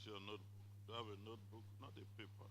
What's your notebook? Do you have a notebook? Not a paper.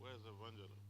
Where's Evangelist?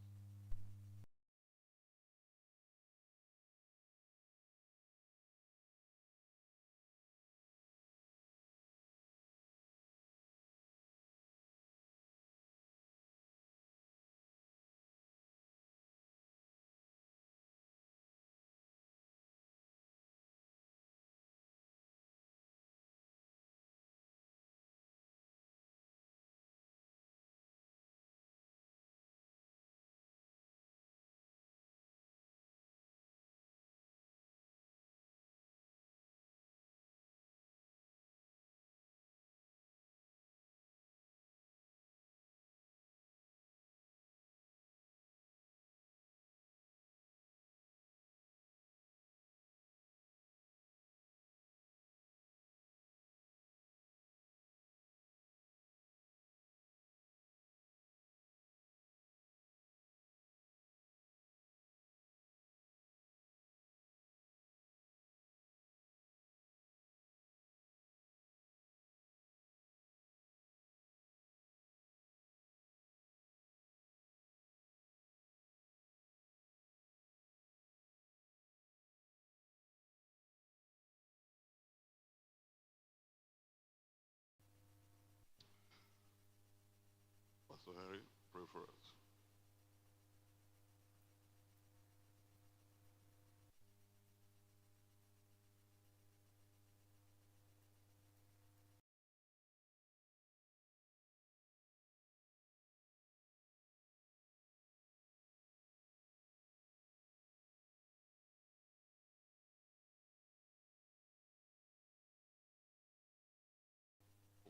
Pastor Henry, pray for us.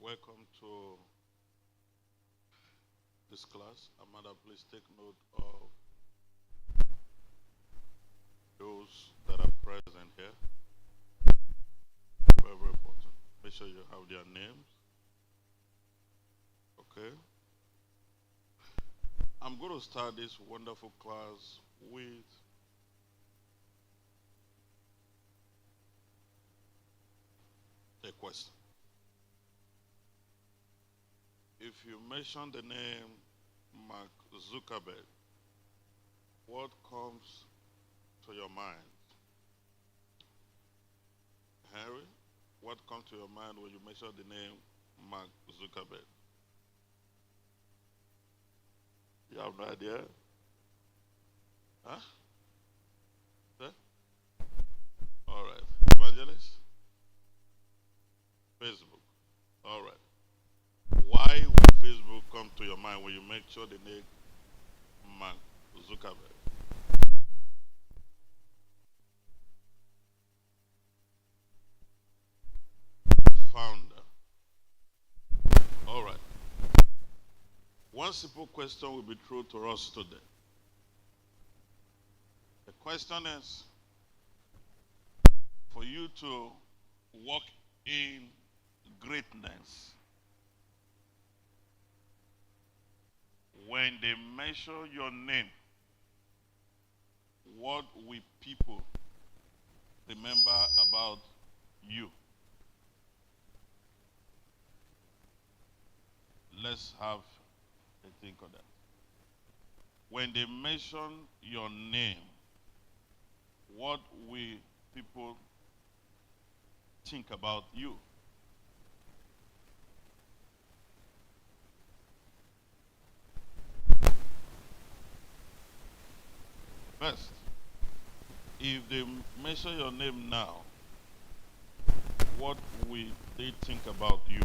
Welcome to this class. Amanda, please take note of those that are present here. Very, very important. Make sure you have their names. Okay? I'm going to start this wonderful class with a question. If you mention the name Mark Zuckerberg, what comes to your mind? Henry, what comes to your mind when you mention the name Mark Zuckerberg? You have no idea? Huh? Huh? All right. Evangelist? Facebook. All right. Why would Facebook come to your mind when you make sure the name Mark Zuckerberg? Founder. All right. One simple question will be thrown to us today. The question is for you to walk in greatness. When they mention your name, what will people remember about you? Let's have a think of that. When they mention your name, what will people think about you? First, if they mention your name now, what will they think about you?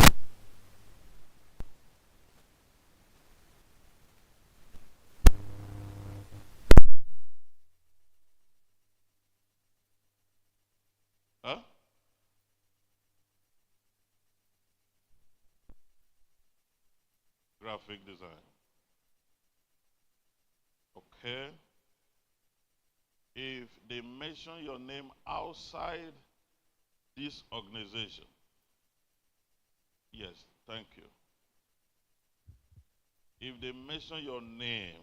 Huh? Graphic design. Okay. If they mention your name outside this organization, yes, thank you. If they mention your name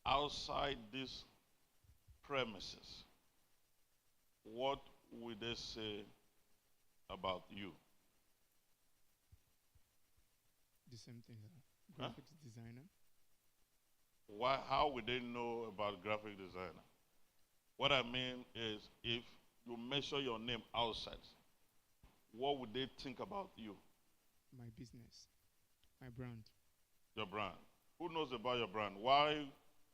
outside these premises, what will they say about you? The same thing, Huh? graphics designer. Why? How would they know about graphic designer? What I mean is, if you mention your name outside, what would they think about you? My business, my brand. Your brand. Who knows about your brand? Why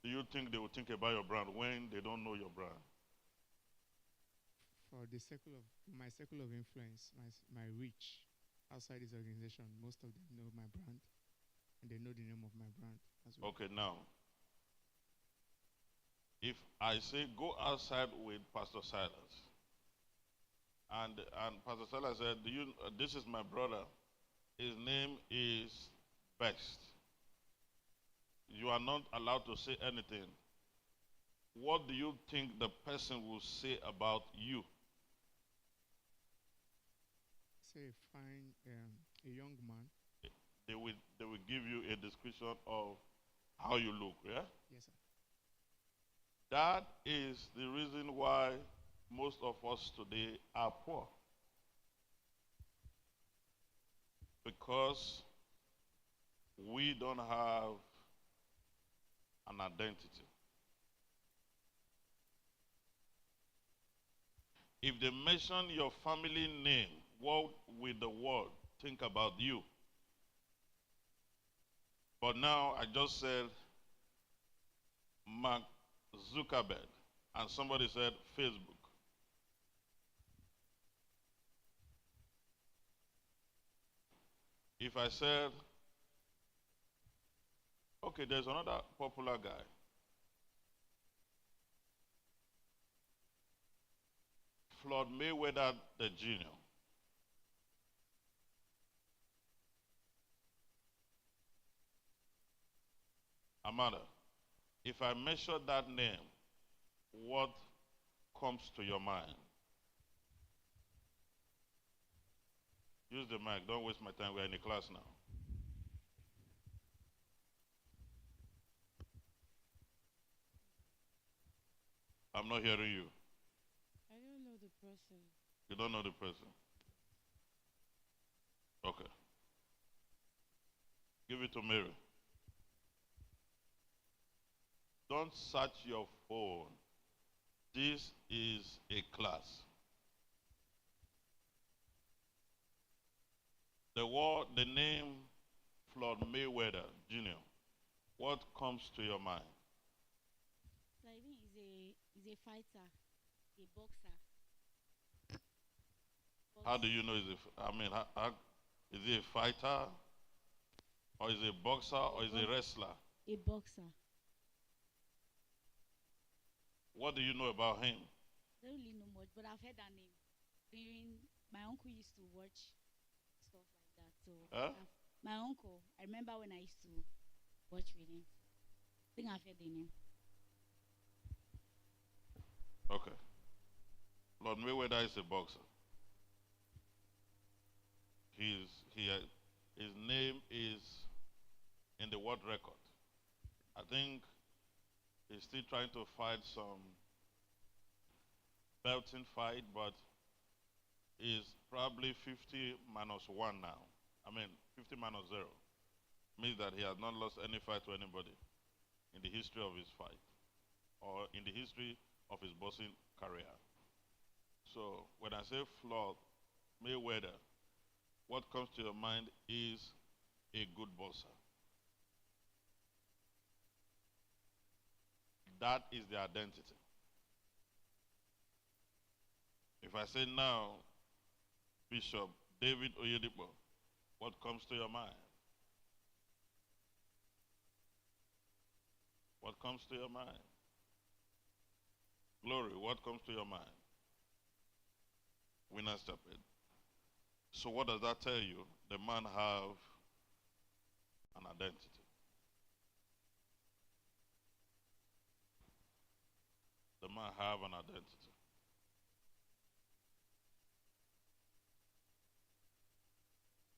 do you think they will think about your brand when they don't know your brand? For the circle of my circle of influence, my reach outside this organization, most of them know my brand and they know the name of my brand as well. Okay, now, if I say go outside with Pastor Silas, and Pastor Silas said, "Do you? This is my brother. His name is Best. You are not allowed to say anything. What do you think the person will say about you?" Say find a young man. They will give you a description of how you look. Yeah. Yes, sir. That is the reason why most of us today are poor. Because we don't have an identity. If they mention your family name, what will the world think about you? But now I just said Mark Zuckerberg, and somebody said Facebook. If I said, okay, there's another popular guy, Floyd Mayweather the Jr. Amanda, if I mention that name, what comes to your mind? Use the mic. Don't waste my time. We're in the class now. I'm not hearing you. I don't know the person. You don't know the person. Okay. Give it to Mary. Don't search your phone. This is a class. The name Floyd Mayweather Jr. What comes to your mind? So I think he's a fighter, a boxer. How do Box. you know is he a fighter, or is he a boxer, or is he a wrestler? A boxer. What do you know about him? I don't really know much, but I've heard that name. During my uncle used to watch stuff like that. So Huh? my uncle, I remember when I used to watch with him. I think I've heard the name. Okay. Floyd Mayweather is a boxer. His, he, his name is in the world record. I think he's still trying to fight some belting fight, but he's probably 50 minus 1 now. I mean, 50 minus 0. Means that he has not lost any fight to anybody in the history of his fight or in the history of his boxing career. So when I say Floyd Mayweather, what comes to your mind is a good boxer. That is the identity. If I say now, Bishop David Oyedepo, what comes to your mind? What comes to your mind? Glory, what comes to your mind? Winner's Chapel. So what does that tell you? The man have an identity. The man have an identity.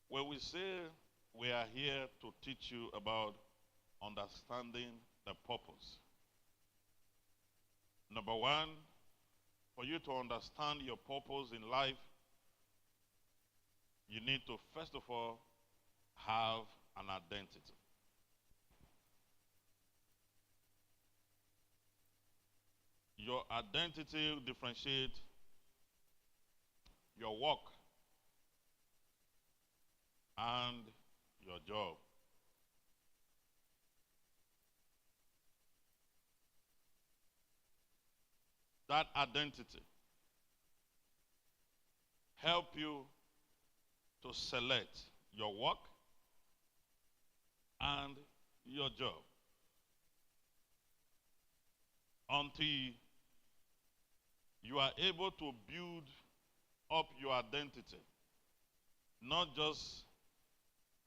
When we say we are here to teach you about understanding the purpose. Number one, for you to understand your purpose in life, you need to first of all have an identity. Your identity will differentiate your work and your job. That identity help you to select your work and your job. Until you are able to build up your identity, not just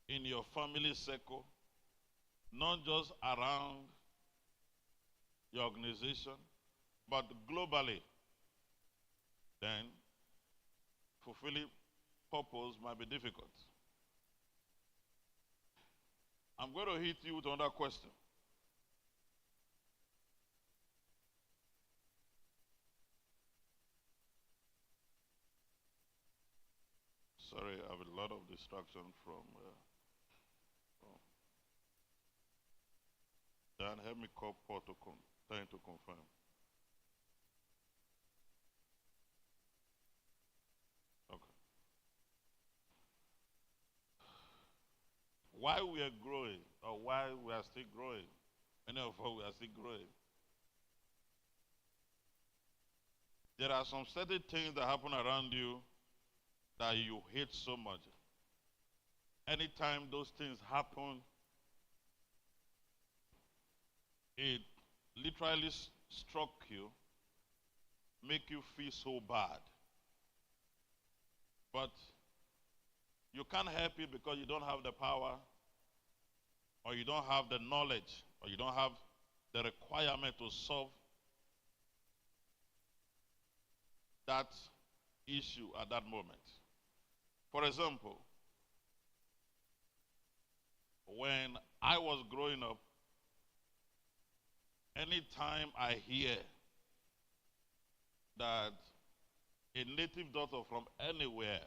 in your family circle, not just around your organization, but globally, then fulfilling purpose might be difficult. I'm going to hit you with another question. Sorry, I have a lot of distraction from Dan, help me call Paul to trying to confirm. Okay. Why we are growing, or why we are still growing? Many of us we are still growing. There are some certain things that happen around you that you hate so much. Anytime those things happen, it literally struck you, make you feel so bad. But you can't help it because you don't have the power, or you don't have the knowledge, or you don't have the requirement to solve that issue at that moment. For example, when I was growing up, anytime I hear that a native daughter from anywhere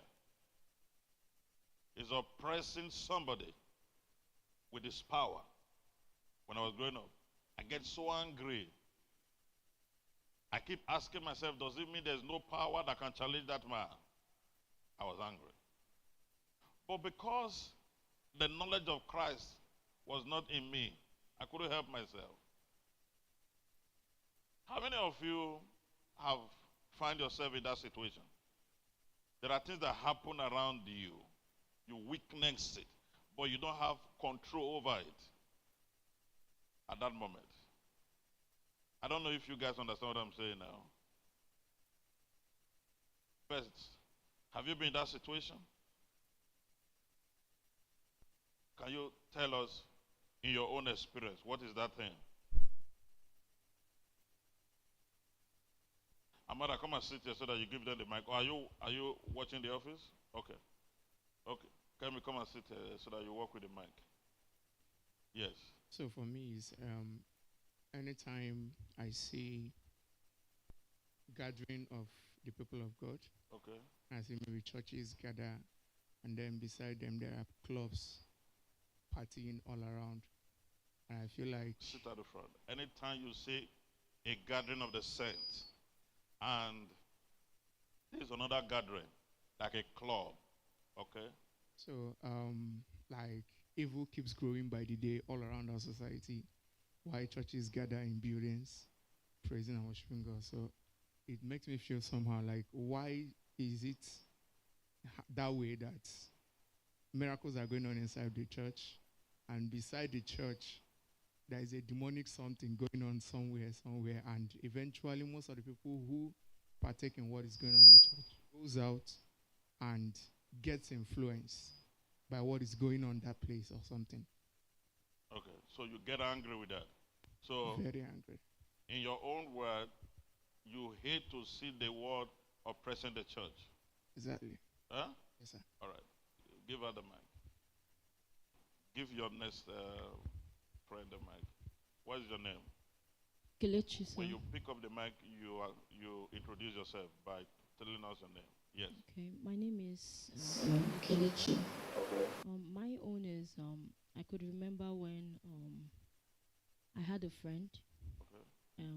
is oppressing somebody with his power, when I was growing up, I get so angry. I keep asking myself, does it mean there's no power that can challenge that man? I was angry. But because the knowledge of Christ was not in me, I couldn't help myself. How many of you have found yourself in that situation? There are things that happen around you. You witness it, but you don't have control over it at that moment. I don't know if you guys understand what I'm saying now. First, have you been in that situation? Can you tell us in your own experience, what is that thing? Amanda, come and sit here so that you give them the mic. Are you watching The Office? Okay. Okay. Can we come and sit so that you walk with the mic? Yes. So for me, is anytime I see gathering of the people of God, Okay. I see maybe churches gather, and then beside them there are clubs partying all around, and I feel like Sit at the front. Anytime you see a gathering of the saints, and there's another gathering, like a club, okay? so like evil keeps growing by the day all around our society, while churches gather in buildings, praising and worshiping God. So it makes me feel somehow like, why is it that way that miracles are going on inside the church, and beside the church there is a demonic something going on somewhere, and eventually most of the people who partake in what is going on in the church goes out and gets influenced by what is going on that place or something. Okay. So you get angry with that. So Very angry. in your own word, you hate to see the world oppressing the church. Exactly. Huh? Yes, sir. All right. Give her the mic. Give your next friend the mic. What is your name? Kelechi, sir. When you pick up the mic, you introduce yourself by telling us your name. Yes. Okay, my name is Kelechi. My own is I could remember when I had a friend. Okay.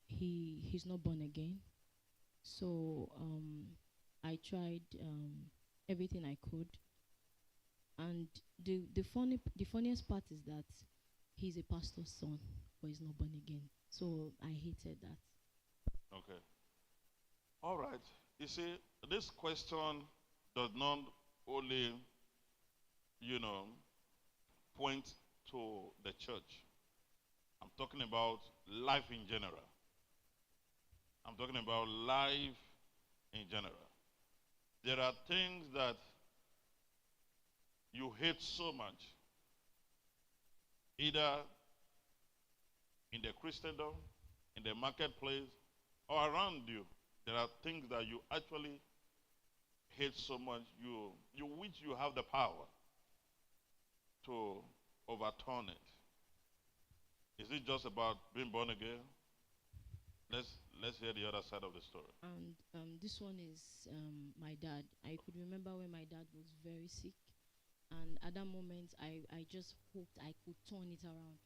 He's not born again, so I tried everything I could, and the funniest part is that he's a pastor's son, but he's not born again. So I hated that. Okay. All right. You see, this question does not only, you know, point to the church. I'm talking about life in general. I'm talking about life in general. There are things that you hate so much, either in the Christendom, in the marketplace, or around you. There are things that you actually hate so much, you wish you have the power to overturn it. Is it just about being born again? Let's hear the other side of the story. And this one is my dad. I could remember when my dad was very sick, and at that moment, I just hoped I could turn it around.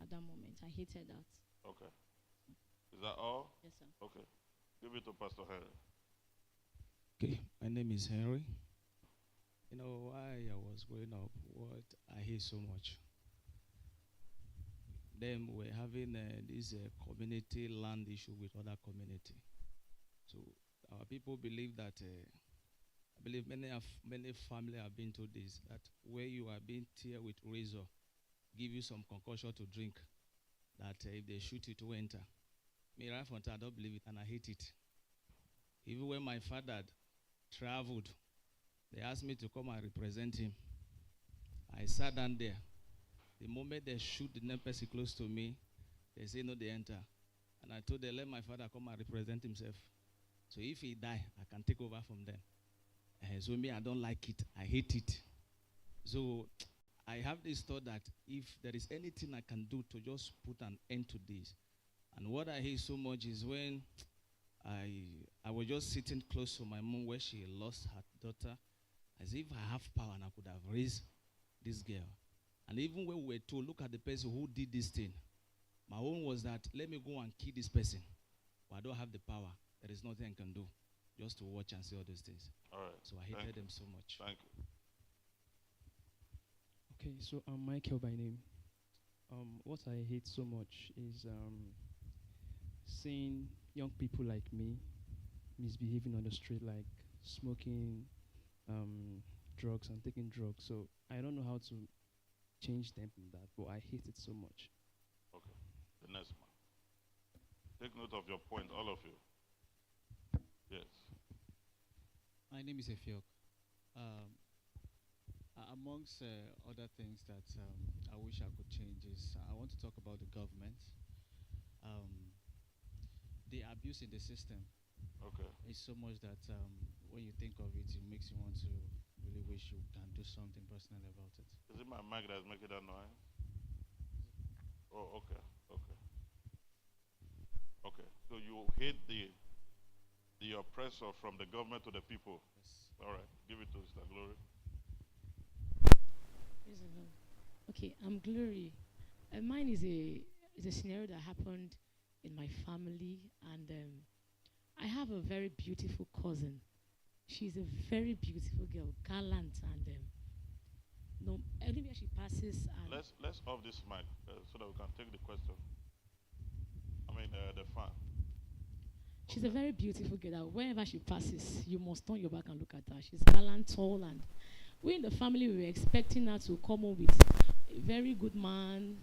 At that moment, I hated that. Okay. Is that all? Yes, sir. Okay. Give it to Pastor Henry. Okay, my name is Henry. You know, why I was growing up, what I hate so much. Then we're having this community land issue with other community. So our people believe that, I believe many family have been to this, that where you are being tear with razor, give you some concoction to drink, that if they shoot it, to enter. Me, right from I don't believe it, and I hate it. Even when my father traveled, they asked me to come and represent him. I sat down there. The moment they shoot the next person close to me, they say no, they enter. And I told them, let my father come and represent himself. So if he die, I can take over from them. So me, I don't like it. I hate it. So I have this thought that if there is anything I can do to just put an end to this, and what I hate so much is when I was just sitting close to my mom where she lost her daughter, as if I have power and I could have raised this girl. And even when we were told, look at the person who did this thing, my own was that, let me go and kill this person. But I don't have the power. There is nothing I can do, just to watch and see all those things. All right. So I hated them so much. Thank you. Okay, so I'm Michael by name. What I hate so much is seeing young people like me misbehaving on the street, like smoking drugs and taking drugs. So I don't know how to change them from that, but I hate it so much. Okay. The next man. Take note of your point, all of you. Yes. My name is Efiok. Amongst other things that I wish I could change is I want to talk about the government. The abuse in the system Okay. is so much that when you think of it, it makes you want to really wish you can do something personally about it. Is it my mic that's making that noise? Oh, okay, okay, okay. So you hate the oppressor from the government to the people. Yes. All right, give it to Sister Glory. Praise the Lord. Okay, I'm Glory. Mine is a scenario that happened in my family, and I have a very beautiful cousin. She's a very beautiful girl, gallant, and no anywhere she passes, and Let's off this mic so that we can take the question. I mean the fan. she's a very beautiful girl. That wherever she passes, you must turn your back and look at her. She's gallant, tall, and we in the family we were expecting her to come home with a very good man,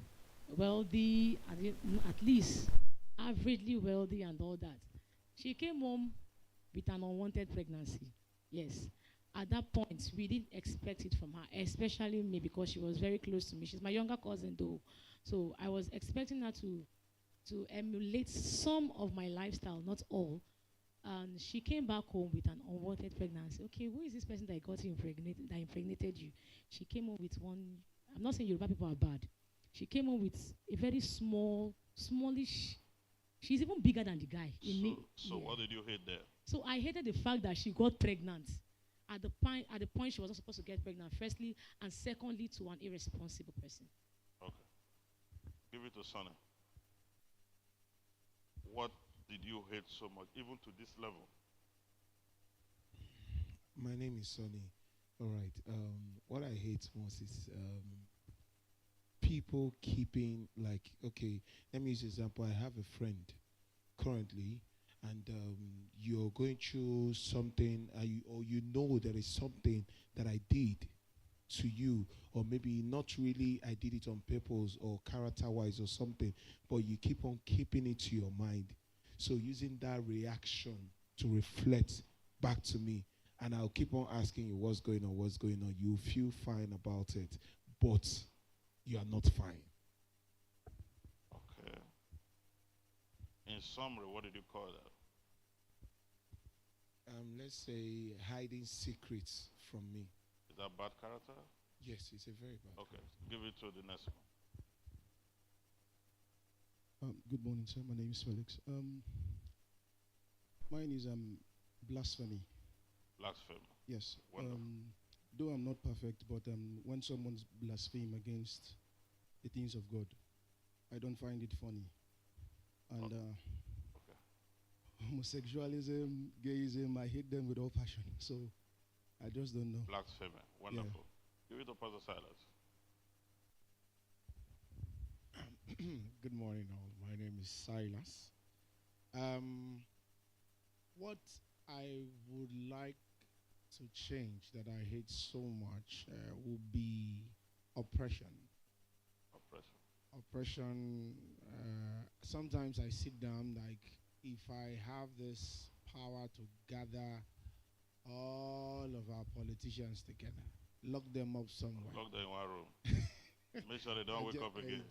wealthy, at least averagely wealthy and all that. She came home with an unwanted pregnancy. Yes. At that point, we didn't expect it from her, especially me because she was very close to me. She's my younger cousin, though. So I was expecting her to emulate some of my lifestyle, not all. And she came back home with an unwanted pregnancy. Okay, who is this person that got you impregnated, that impregnated you? She came home with one. I'm not saying Yoruba people are bad. She came home with a very smallish. She's even bigger than the guy. So what did you hate there? So I hated the fact that she got pregnant at the point she was not supposed to get pregnant. Firstly, and secondly, to an irresponsible person. Okay. Give it to Sonny. What did you hate so much, even to this level? My name is Sonny. All right. What I hate most is people keeping like, okay, let me use an example. I have a friend currently, and you're going through something, or you know there is something that I did to you, or maybe not really I did it on purpose or character-wise or something, but you keep on keeping it to your mind. So using that reaction to reflect back to me, and I'll keep on asking you what's going on. You feel fine about it, but you are not fine. Okay. In summary, what did you call that? Let's say hiding secrets from me. Is that bad character? Yes, it's a very bad. Okay, give it to the next one. Good morning, sir. My name is Felix. Mine is blasphemy. Blasphemy. Yes. Wonderful. Though I'm not perfect, but when someone's blaspheme against the things of God, I don't find it funny. And Okay. homosexualism, gayism, I hate them with all passion. So I just don't know. Blasphemy. Wonderful. Give it to Pastor Silas. Good morning, all. My name is Silas. What I would like to change that I hate so much would be oppression. Oppression. Oppression. Sometimes I sit down like, if I have this power to gather all of our politicians together, lock them up somewhere. Lock them in one room. Make sure they don't wake up again.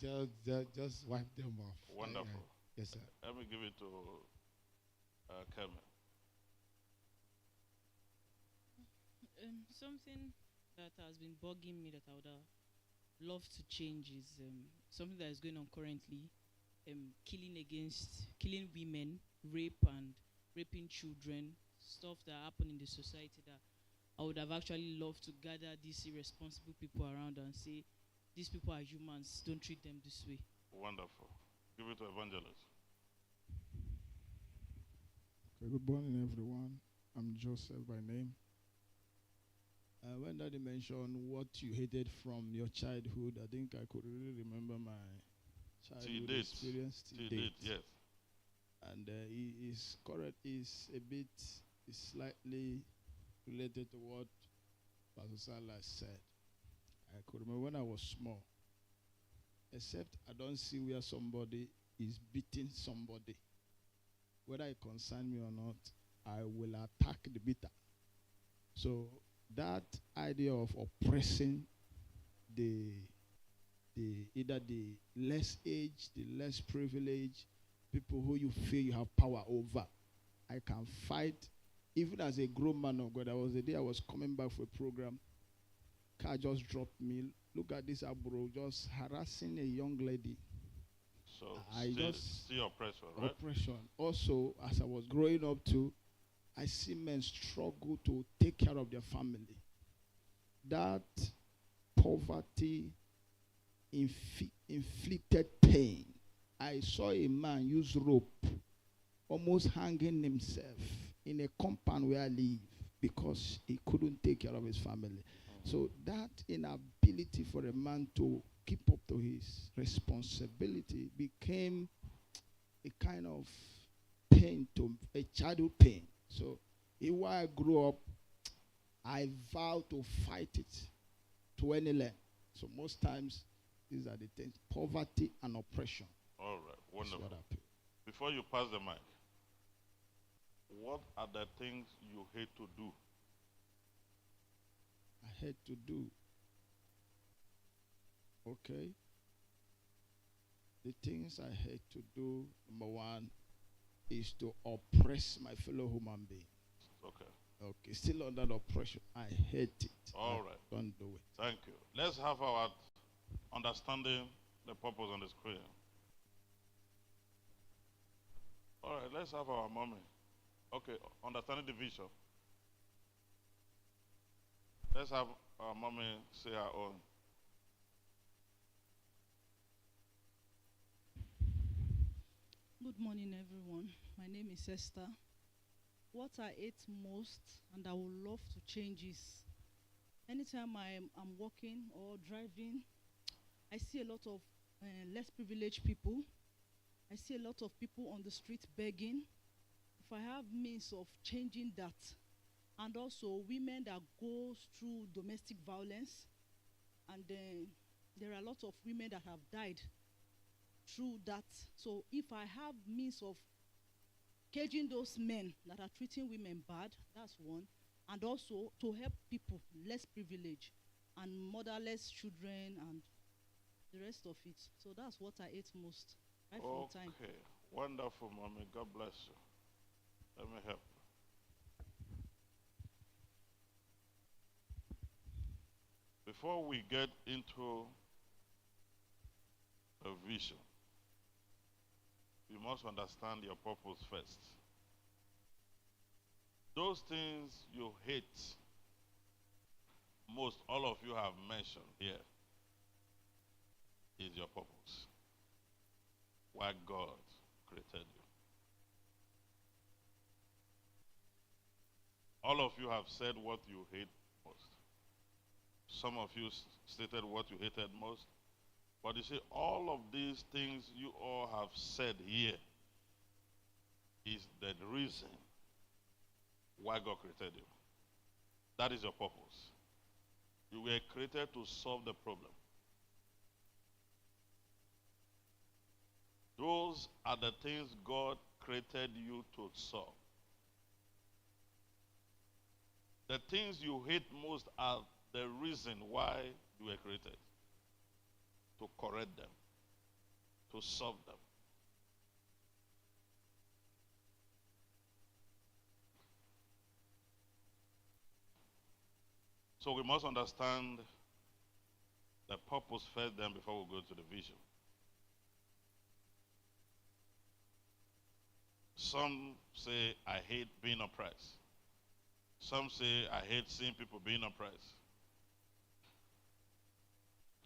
Just wipe them off. Wonderful. Yes, sir. Let me give it to Kermit. Something that has been bugging me that I would love to change is something that is going on currently, killing women, rape and raping children, stuff that happen in the society that I would have actually loved to gather these irresponsible people around and say, these people are humans, don't treat them this way. Wonderful. Give it to Evangelist. Okay, good morning, everyone. I'm Joseph by name. When Daddy mentioned what you hated from your childhood, I think I could really remember my childhood experience to date. Yes. And he is correct. Is slightly related to what Pastor Salah said. I could remember when I was small. Except I don't see where somebody is beating somebody. Whether it concerns me or not, I will attack the beater. So that idea of oppressing either the less aged, the less privileged, people who you feel you have power over, I can fight even as a grown man of God, there was a day I was coming back for a program. Car just dropped me. Look at this abro just harassing a young lady. So still oppression, right? Oppression. Also, as I was growing up too, I see men struggle to take care of their family. That poverty inflicted pain. I saw a man use rope, almost hanging himself in a compound where I live because he couldn't take care of his family. So that inability for a man to keep up to his responsibility became a kind of pain, to a childhood pain. So while I grew up, I vowed to fight it to any length. So most times, these are the things: poverty and oppression. All right, wonderful. Before you pass the mic, what are the things you hate to do? I hate to do. Okay. The things I hate to do, number one, is to oppress my fellow human being. Okay. Okay, still under the oppression. I hate it. All right. Don't do it. Thank you. Let's have our understanding the purpose on the screen. All right, let's have our mommy. Okay, understanding the vision. Let's have our mommy say her own. Good morning, everyone. My name is Esther. What I hate most and I would love to change is anytime I'm walking or driving, I see a lot of less privileged people. I see a lot of people on the street begging. If I have means of changing that, and also women that go through domestic violence, and then there are a lot of women that have died through that. So if I have means of caging those men that are treating women bad, that's one. And also to help people less privileged and motherless children and the rest of it. So that's what I hate most. Right from time. Okay, wonderful, mommy. God bless you. Let me help you. Before we get into a vision, you must understand your purpose first. Those things you hate most, all of you have mentioned here, is your purpose. Why God created you. All of you have said what you hate most. Some of you stated what you hated most. But you see, all of these things you all have said here is the reason why God created you. That is your purpose. You were created to solve the problem. Those are the things God created you to solve. The things you hate most are the reason why you were created. To correct them, to solve them. So we must understand the purpose first, then before we go to the vision. Some say, I hate being oppressed. Some say, I hate seeing people being oppressed.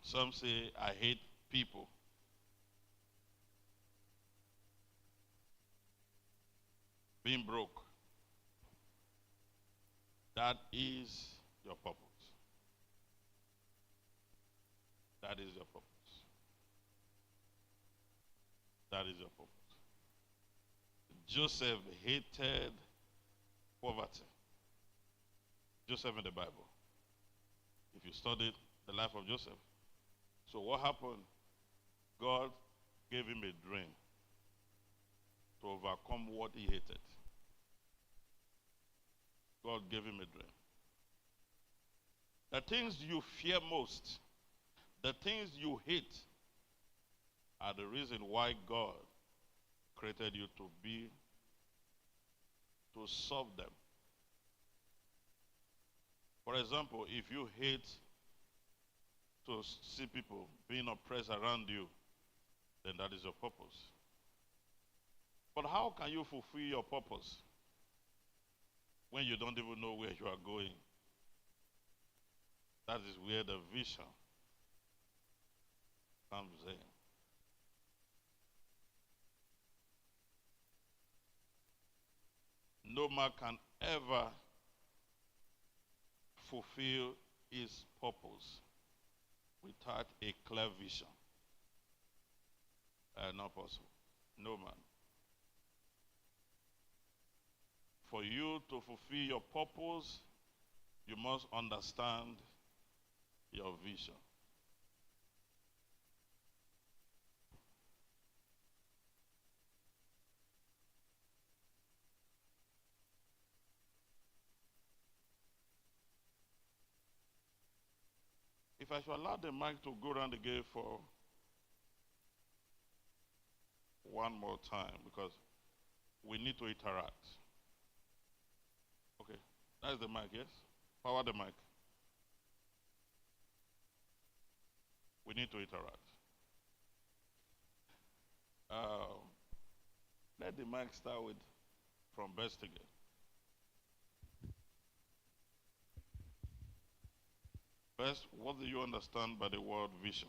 Some say, I hate people. Being broke. That is your purpose. That is your purpose. That is your purpose. Joseph hated poverty. Joseph in the Bible. If you studied the life of Joseph. So what happened? God gave him a dream to overcome what he hated. God gave him a dream. The things you fear most, the things you hate, are the reason why God created you to solve them. For example, if you hate to see people being oppressed around you, then that is your purpose. But how can you fulfill your purpose when you don't even know where you are going? That is where the vision comes in. No man can ever fulfill his purpose without a clear vision. Not possible. No man. For you to fulfill your purpose, you must understand your vision. If I should allow the mic to go around again for one more time, because we need to interact. Okay, that's the mic, yes? Power the mic. We need to interact. Let the mic start with from best again. Best, what do you understand by the word vision?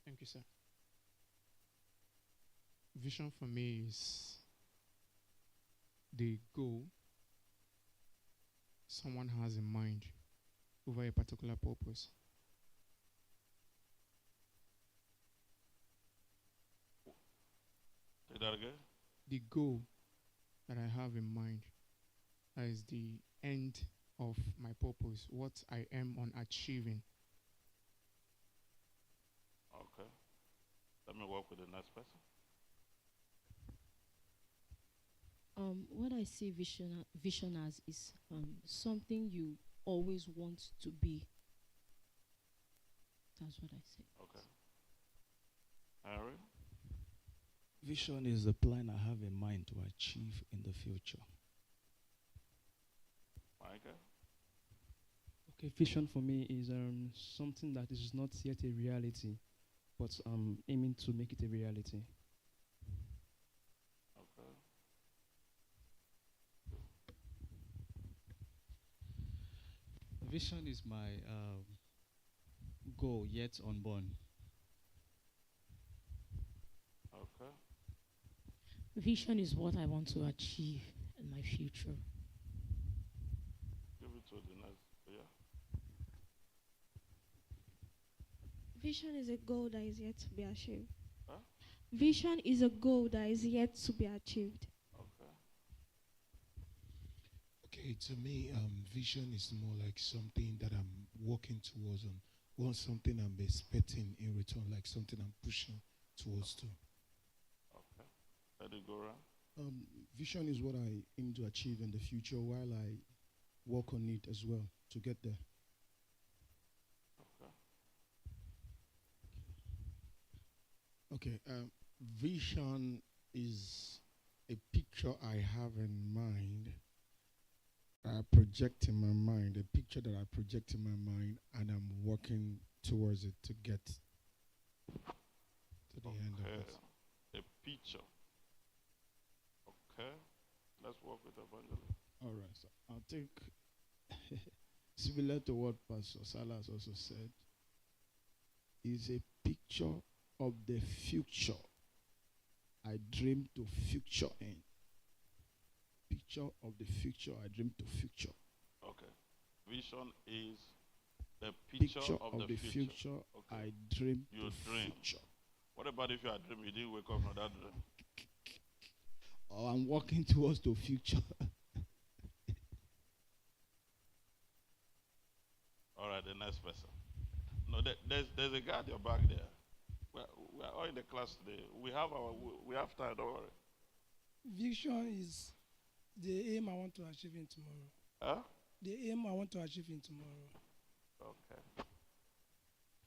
Thank you, sir. Vision for me is the goal someone has in mind over a particular purpose. Say that again. The goal that I have in mind, that is the end of my purpose, what I am on achieving. Okay. Let me work with the next person. What I see vision as is something you always want to be. That's what I say. Okay. Harry? Vision is the plan I have in mind to achieve in the future. Micah? Okay, vision for me is something that is not yet a reality, but aiming to make it a reality. Okay. Vision is my goal yet unborn. Okay. Vision is what I want to achieve in my future. Give it to the next. Yeah. Vision is a goal that is yet to be achieved. Huh? Vision is a goal that is yet to be achieved. Okay. Okay, to me, vision is more like something that I'm working towards and want something I'm expecting in return, like something I'm pushing towards too. Okay. Let it go around. Vision is what I aim to achieve in the future while I work on it as well to get there. Okay. Okay, vision is a picture I have in mind, I project in my mind, a picture that I project in my mind, and I'm working towards it to get to the end of it. A picture. Okay. Let's work with evangelist. All right, so I'll take similar to what Pastor Salas also said, is a picture of the future. I dream to future in. Picture of the future. I dream to future. Okay. Vision is the picture of the future. Okay. I dream You to dream. future. What about if you are dreaming, you didn't wake up from that dream? Oh, I'm working towards the future. All right, the next person. No, there's a guy at your back there. We are all in the class today. We have time, don't worry. Vision is the aim I want to achieve in tomorrow. Huh? The aim I want to achieve in tomorrow. Okay.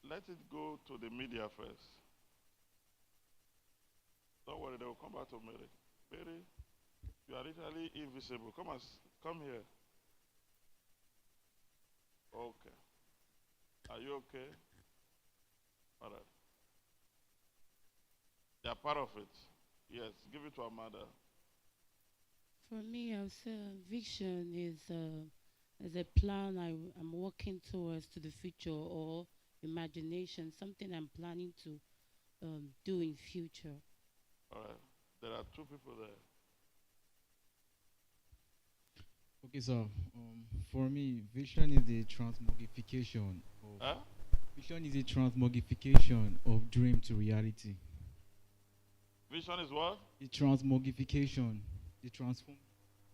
Let it go to the media first. Don't worry, they will come back to Mary. Mary, You are literally invisible. Come here. Okay. Are you okay? All right. They are part of it. Yes. Give it to our mother. For me, I would say vision is a plan I'm working towards to the future or imagination, something I'm planning to do in future. All right. There are two people there. Okay, so for me, vision is the transmogrification of Huh? vision is a transmogrification of dream to reality. Vision is what? The transmogrification, the transform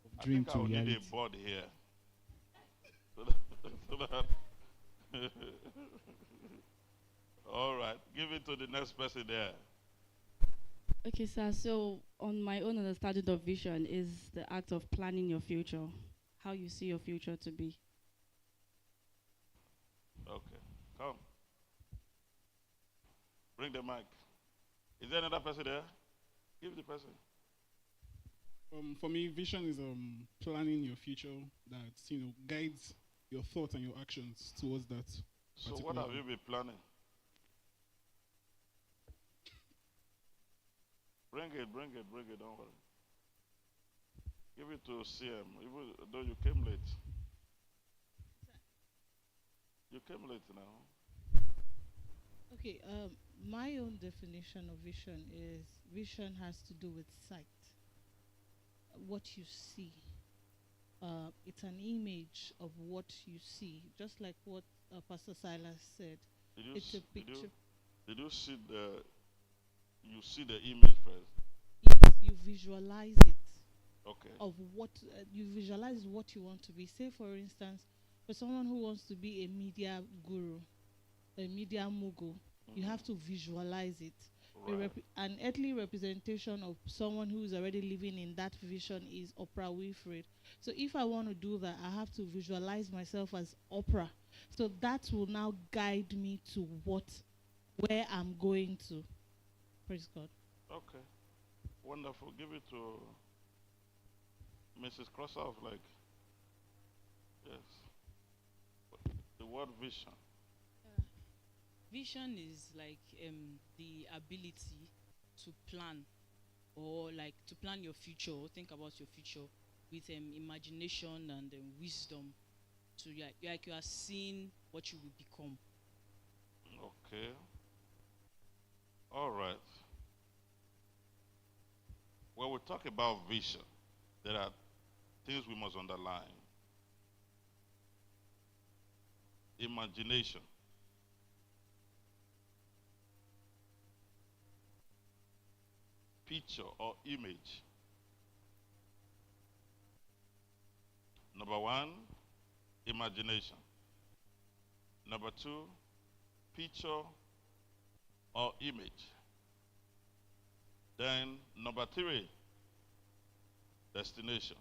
of I dream think I to will reality. need a board here. So that all right. Give it to the next person there. Okay, sir. So, on my own understanding of vision is the act of planning your future, how you see your future to be. Okay. Come. Bring the mic. Is there another person there? Give the person. For me, vision is planning your future that guides your thoughts and your actions towards that. So what have you been planning? Bring it, don't worry. Give it to CM, even though you came late. You came late now. Okay, my own definition of vision has to do with sight. What you see. It's an image of what you see, just like what Pastor Silas said. It's a picture. Did you see the image first? Yes, you visualize it. Okay. Of what you visualize what you want to be. Say, for instance, for someone who wants to be a media guru, a media mogul, you have to visualize it. Right. An earthly representation of someone who is already living in that vision is Oprah Winfrey. So if I want to do that, I have to visualize myself as Oprah. So that will now guide me to where I'm going to. Praise God. Okay. Wonderful. Give it to Mrs. Crossoff, yes. The word vision. Vision is like the ability to plan, or like to plan your future, or think about your future with imagination and wisdom. To like you are seeing what you will become. Okay. All right. When we talk about vision, there are things we must underline. Imagination. Picture or image. Number one, imagination. Number two, picture or image. Then number three, destination.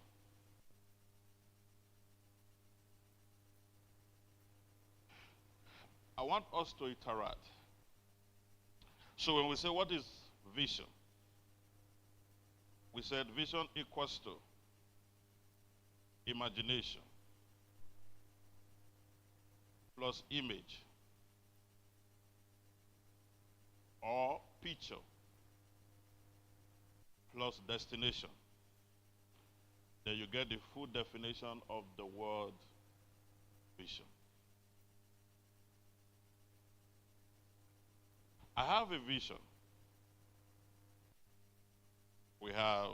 I want us to interact. So when we say what is vision, we said vision equals to imagination plus image or picture plus destination. Then you get the full definition of the word vision. I have a vision. We have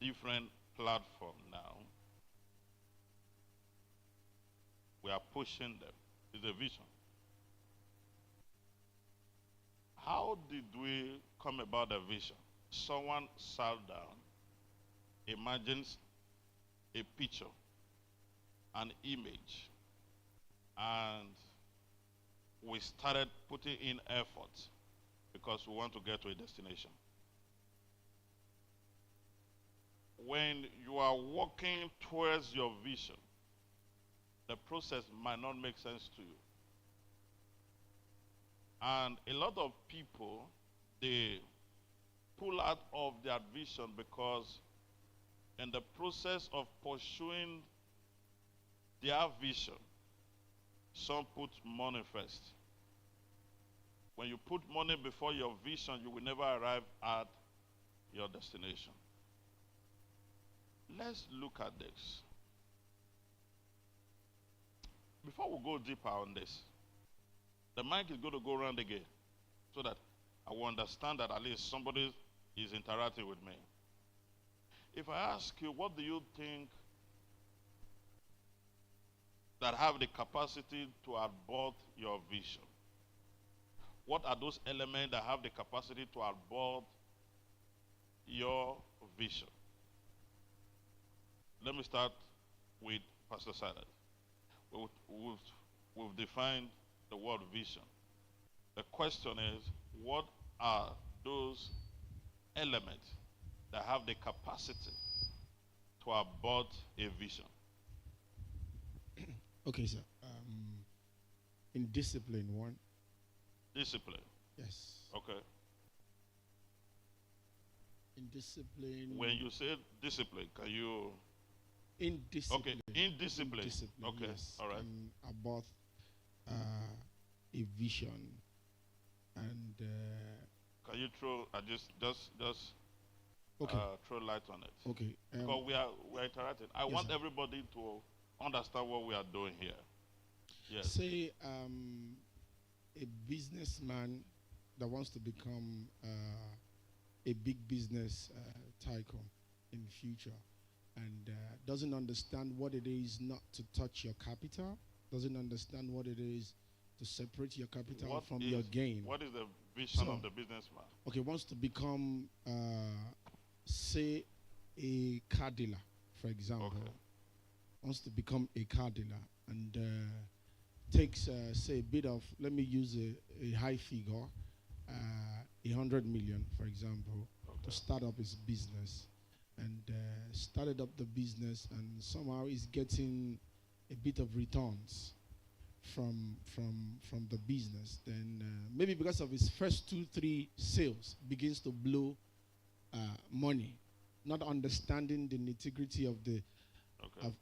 different platforms now. We are pushing them. It's a vision. How did we come about the vision? Someone sat down, imagines a picture, an image, and we started putting in effort because we want to get to a destination. When you are walking towards your vision, the process might not make sense to you. And a lot of people, they pull out of their vision because in the process of pursuing their vision, some put money first. When you put money before your vision, you will never arrive at your destination. Let's look at this. Before we go deeper on this, the mic is going to go around again so that I will understand that at least somebody is interacting with me. If I ask you, what do you think that have the capacity to abort your vision? What are those elements that have the capacity to abort your vision? Let me start with Pastor Silas. We've defined the word vision. The question is, what are those elements that have the capacity to abort a vision? Okay, sir. In discipline, one. Discipline. Yes. Okay. In discipline. When you say discipline, can you? In discipline. Okay. In discipline. Okay. Yes. All right. About a vision, and. Can you throw just okay. Throw light on it? Okay. Because we're interacting. I want everybody to understand what we are doing here. Yes. Say a businessman that wants to become a big business tycoon in the future, and doesn't understand what it is not to touch your capital, doesn't understand what it is to separate your capital from your gain. What is the vision of the businessman? Okay, wants to become, say, a car dealer, for example. Okay. Wants to become a car dealer and takes, say, a bit of, let me use a high figure, 100 million, for example, to start up his business. And started up the business, and somehow is getting a bit of returns from the business. Then maybe because of his first 2-3 sales begins to blow money, not understanding the nitty-gritty of the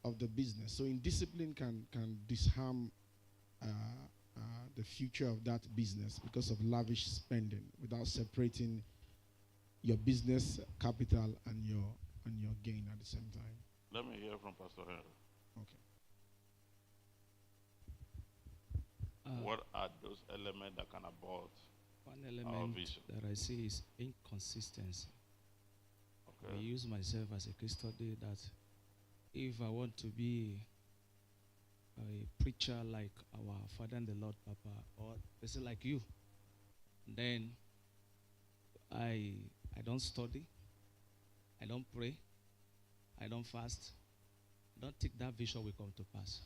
of the business. So indiscipline can disarm the future of that business because of lavish spending without separating your business capital and your gain at the same time. Let me hear from Pastor Henry. Okay. What are those elements that can abort one our element vision? that I see is inconsistency. Okay. I use myself as a case study that if I want to be a preacher like our Father and the Lord Papa, or person like you, then I don't study, I don't pray, I don't fast, I don't think that vision will come to pass.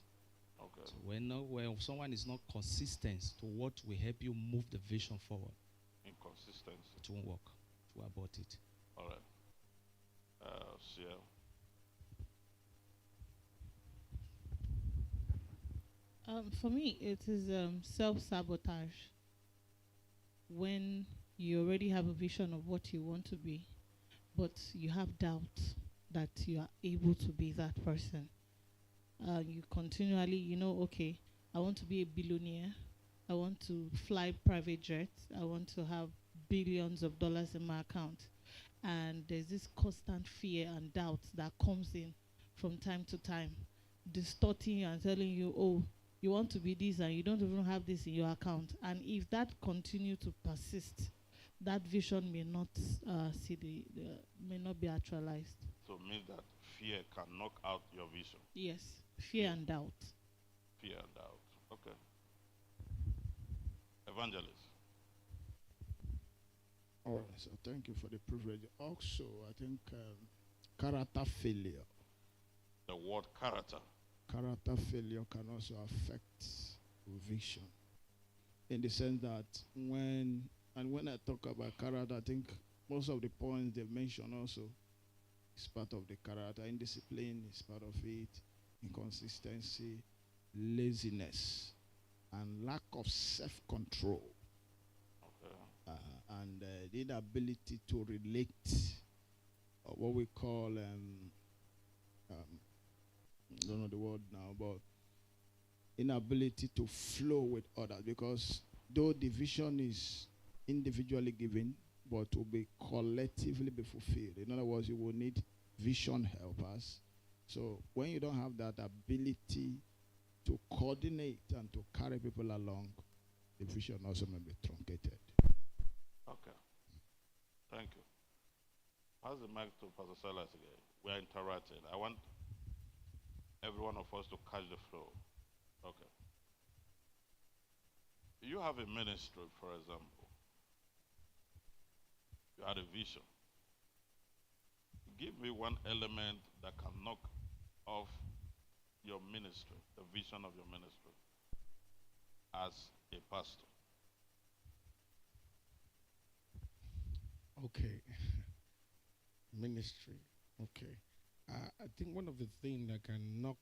Okay. So when someone is not consistent to what will help you move the vision forward, inconsistency, it won't work. To abort it. All right. Ciel. For me, it is self-sabotage. When you already have a vision of what you want to be, but you have doubt that you are able to be that person. You continually, okay, I want to be a billionaire. I want to fly private jets. I want to have billions of dollars in my account. And there's this constant fear and doubt that comes in from time to time, distorting you and telling you, oh, you want to be this and you don't even have this in your account. And if that continue to persist, that vision may not may not be actualized. So it means that fear can knock out your vision. Yes, fear and doubt. Fear and doubt. Okay. Evangelist. All right, so thank you for the privilege. Also, I think character failure. The word character. Character failure can also affect vision. In the sense that when I talk about character, I think most of the points they've mentioned also is part of the character. Indiscipline is part of it. Inconsistency, laziness, and lack of self-control. Okay. And the inability to relate, what we call I don't know the word now, but inability to flow with others, because though the vision is individually given, but will be collectively be fulfilled. In other words, you will need vision helpers. So when you don't have that ability to coordinate and to carry people along, the vision also may be truncated. Okay. Thank you. Pass the mic to Pastor Silas again. We are interacting. I want every one of us to catch the flow. Okay. You have a ministry, for example. You had a vision. Give me one element that can knock off your ministry, the vision of your ministry, as a pastor. Okay. Ministry. Okay. I think one of the things that can knock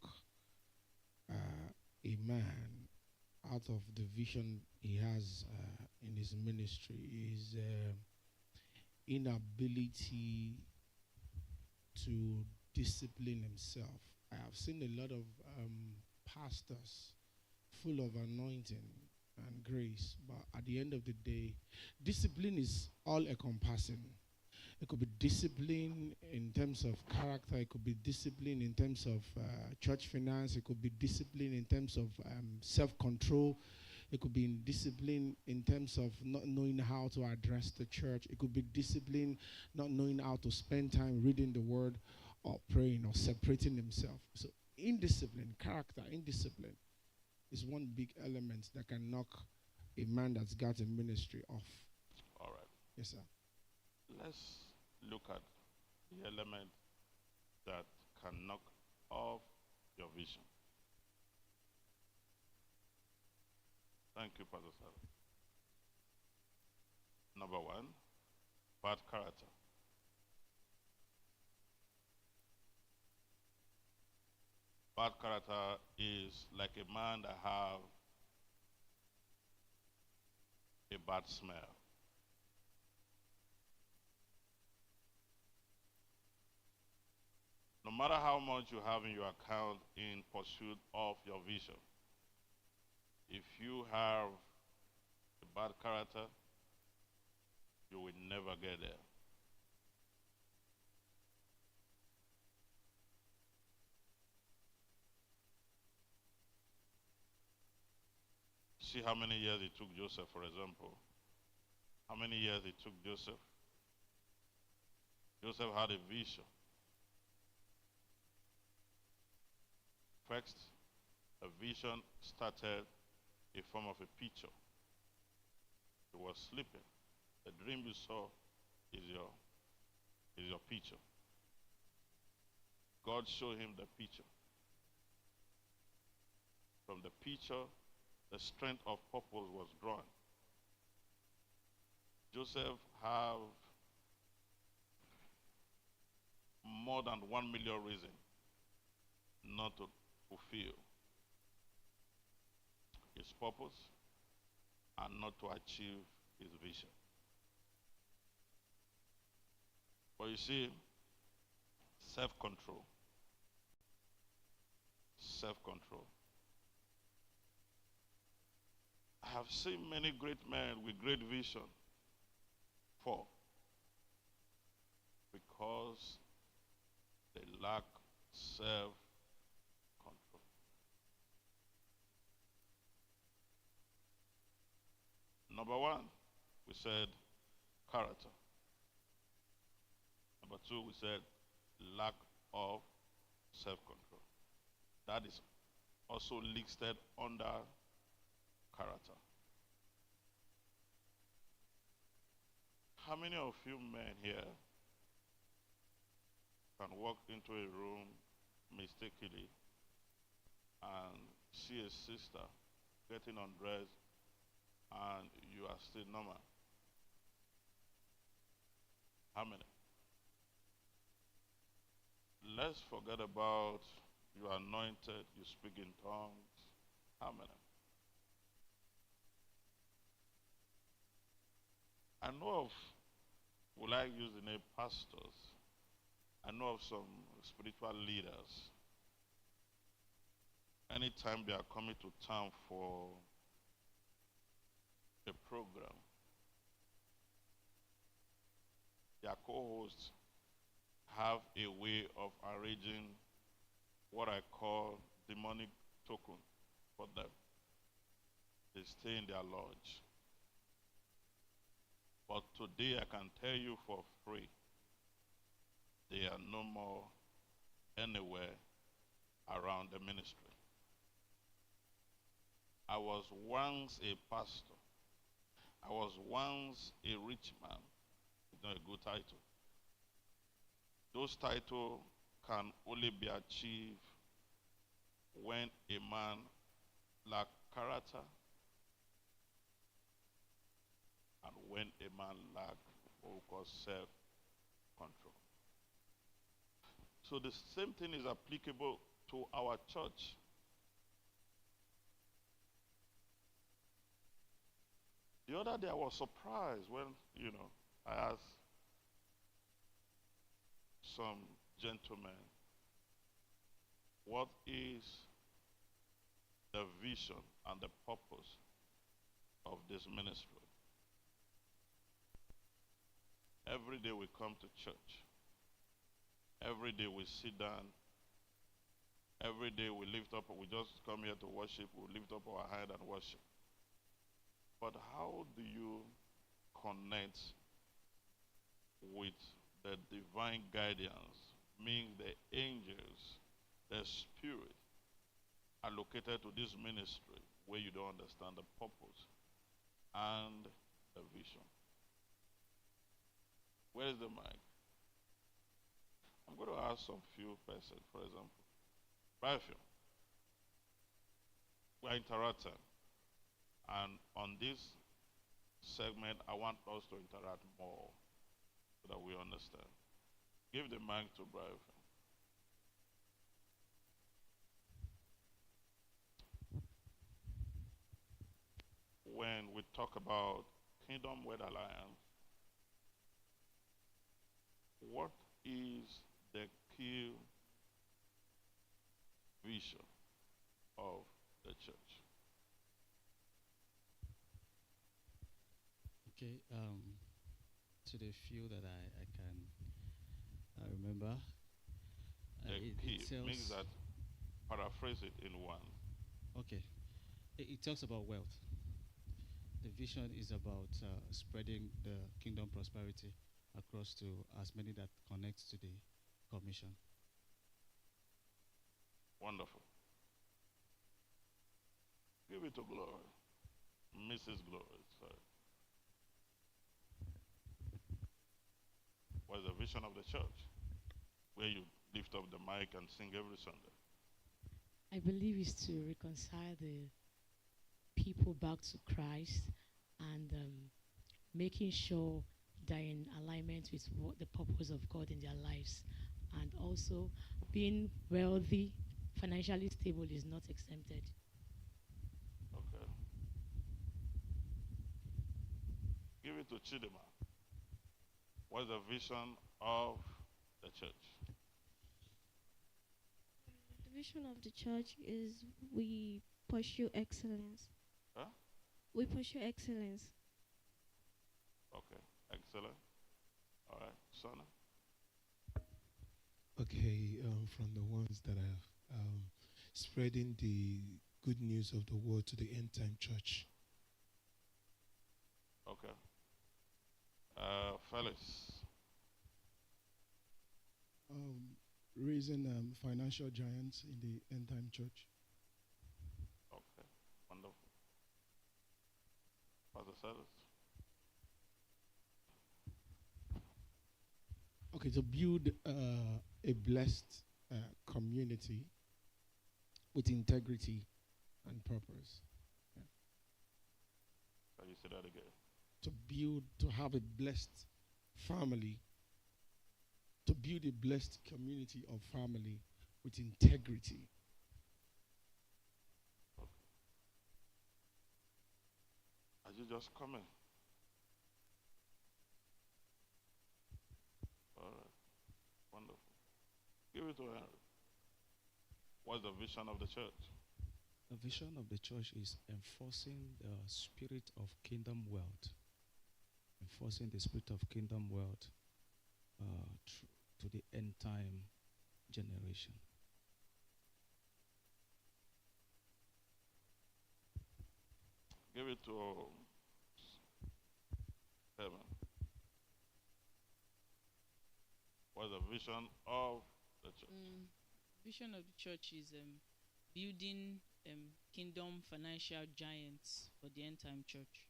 a man out of the vision he has in his ministry is inability to discipline himself. I have seen a lot of pastors full of anointing and grace, but at the end of the day, discipline is all encompassing. It could be discipline in terms of character. It could be discipline in terms of church finance. It could be discipline in terms of self-control. It could be in discipline in terms of not knowing how to address the church. It could be discipline not knowing how to spend time reading the word or praying or separating himself. So indiscipline, character, indiscipline is one big element that can knock a man that's got a ministry off. All right. Yes, sir. Let's look at the element that can knock off your vision. Thank you, Pastor Sarah. Number one, bad character. Bad character is like a man that have a bad smell. No matter how much you have in your account in pursuit of your vision, if you have a bad character, you will never get there. See how many years it took Joseph, for example. How many years it took Joseph? Joseph had a vision. First, a vision started in form of a picture. He was sleeping. The dream you saw is your picture. God showed him the picture. From the picture, the strength of purpose was drawn. Joseph have more than 1 million reasons not to fulfill his purpose and not to achieve his vision. But you see, self-control. Self-control. I have seen many great men with great vision fall because they lack self-control. Number one, we said character. Number two, we said lack of self-control. That is also listed under character. How many of you men here can walk into a room mistakenly and see a sister getting undressed and you are still normal? How many? Let's forget about you are anointed, you speak in tongues. How many? I know of, will I use the name pastors? I know of some spiritual leaders, anytime they are coming to town for a program, their co-hosts have a way of arranging what I call demonic token for them. They stay in their lodge. But today I can tell you for free, they are no more anywhere around the ministry. I was once a pastor. I was once a rich man. It's not a good title. Those titles can only be achieved when a man lacks character and when a man lacks what we call self-control. So the same thing is applicable to our church. The other day I was surprised when, I asked some gentlemen, what is the vision and the purpose of this ministry? Every day we come to church. Every day we sit down. Every day we lift up, we just come here to worship, we lift up our hand and worship. But how do you connect with the divine guidance, meaning the angels, the spirit allocated to this ministry where you don't understand the purpose and the vision? Where is the mic? I'm going to ask some few persons, for example. Raphael, we're interacting. And on this segment, I want us to interact more so that we understand. Give the mic to Brian. When we talk about Kingdom Wealth Alliance, what is the key vision of the church? Okay, to the few that I can remember, it means that paraphrase it in one. Okay, it talks about wealth. The vision is about spreading the kingdom prosperity across to as many that connect to the commission. Wonderful. Give it to Glory. Mrs. Glory, sorry. What is the vision of the church? Where you lift up the mic and sing every Sunday. I believe it's to reconcile the people back to Christ and making sure they're in alignment with what the purpose of God in their lives. And also being wealthy, financially stable is not exempted. Okay. Give it to Chidima. What's the vision of the church? The vision of the church is we pursue excellence. Huh? We pursue excellence. Okay, excellent. All right, Sana. Okay, from the ones that are spreading the good news of the word to the end time church. Okay. Felix. Raising financial giants in the end time church. Okay, wonderful. Pastor Silas. Okay, to build a blessed community with integrity and purpose. Yeah. Can you say that again? To have a blessed family, to build a blessed community of family with integrity. Okay. Are you just coming? All right. Wonderful. Give it to her. What's the vision of the church? The vision of the church is enforcing the spirit of kingdom wealth. Enforcing the spirit of kingdom wealth to the end time generation. Give it to heaven. What's the vision of the church? Vision of the church is building kingdom financial giants for the end time church.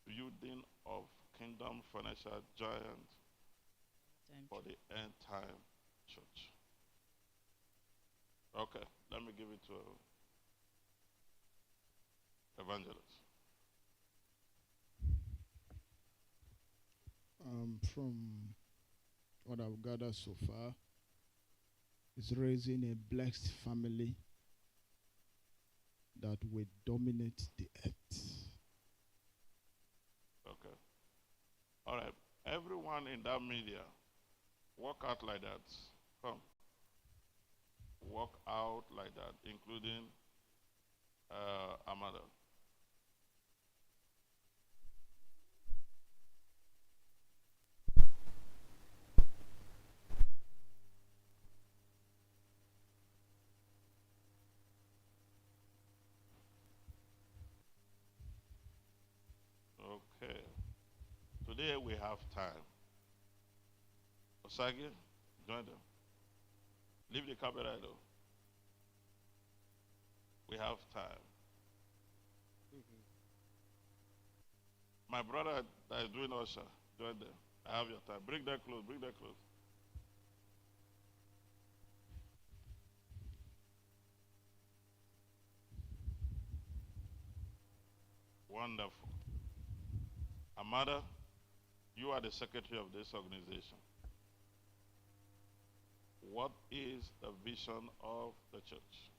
Building of kingdom financial giants for the end time church. Okay, let me give it to evangelist. From what I've gathered so far, is raising a blessed family that will dominate the earth. Okay. All right. Everyone in that media, walk out like that. Come. Walk out like that, including Amada. Okay. Today we have time. Osagi, join them. Leave the camera though. We have time. My brother that is doing usher, join them. I have your time. Bring that close, bring that close. Wonderful. Amada, you are the secretary of this organization. What is the vision of the church?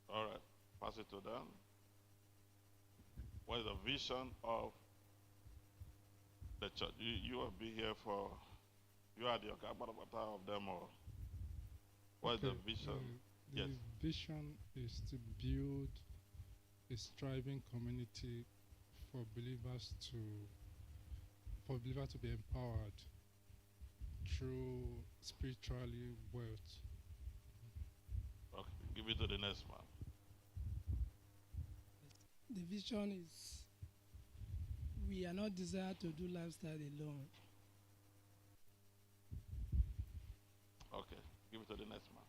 All right, pass it to them. What is the vision of the church? You will be here for, you are the Okabata of them all. What is the vision? The vision is to build a thriving community for believers to be empowered through spiritually wealth. Okay, give it to the next man. The vision is we are not desired to do lifestyle alone. Okay, give it to the next man.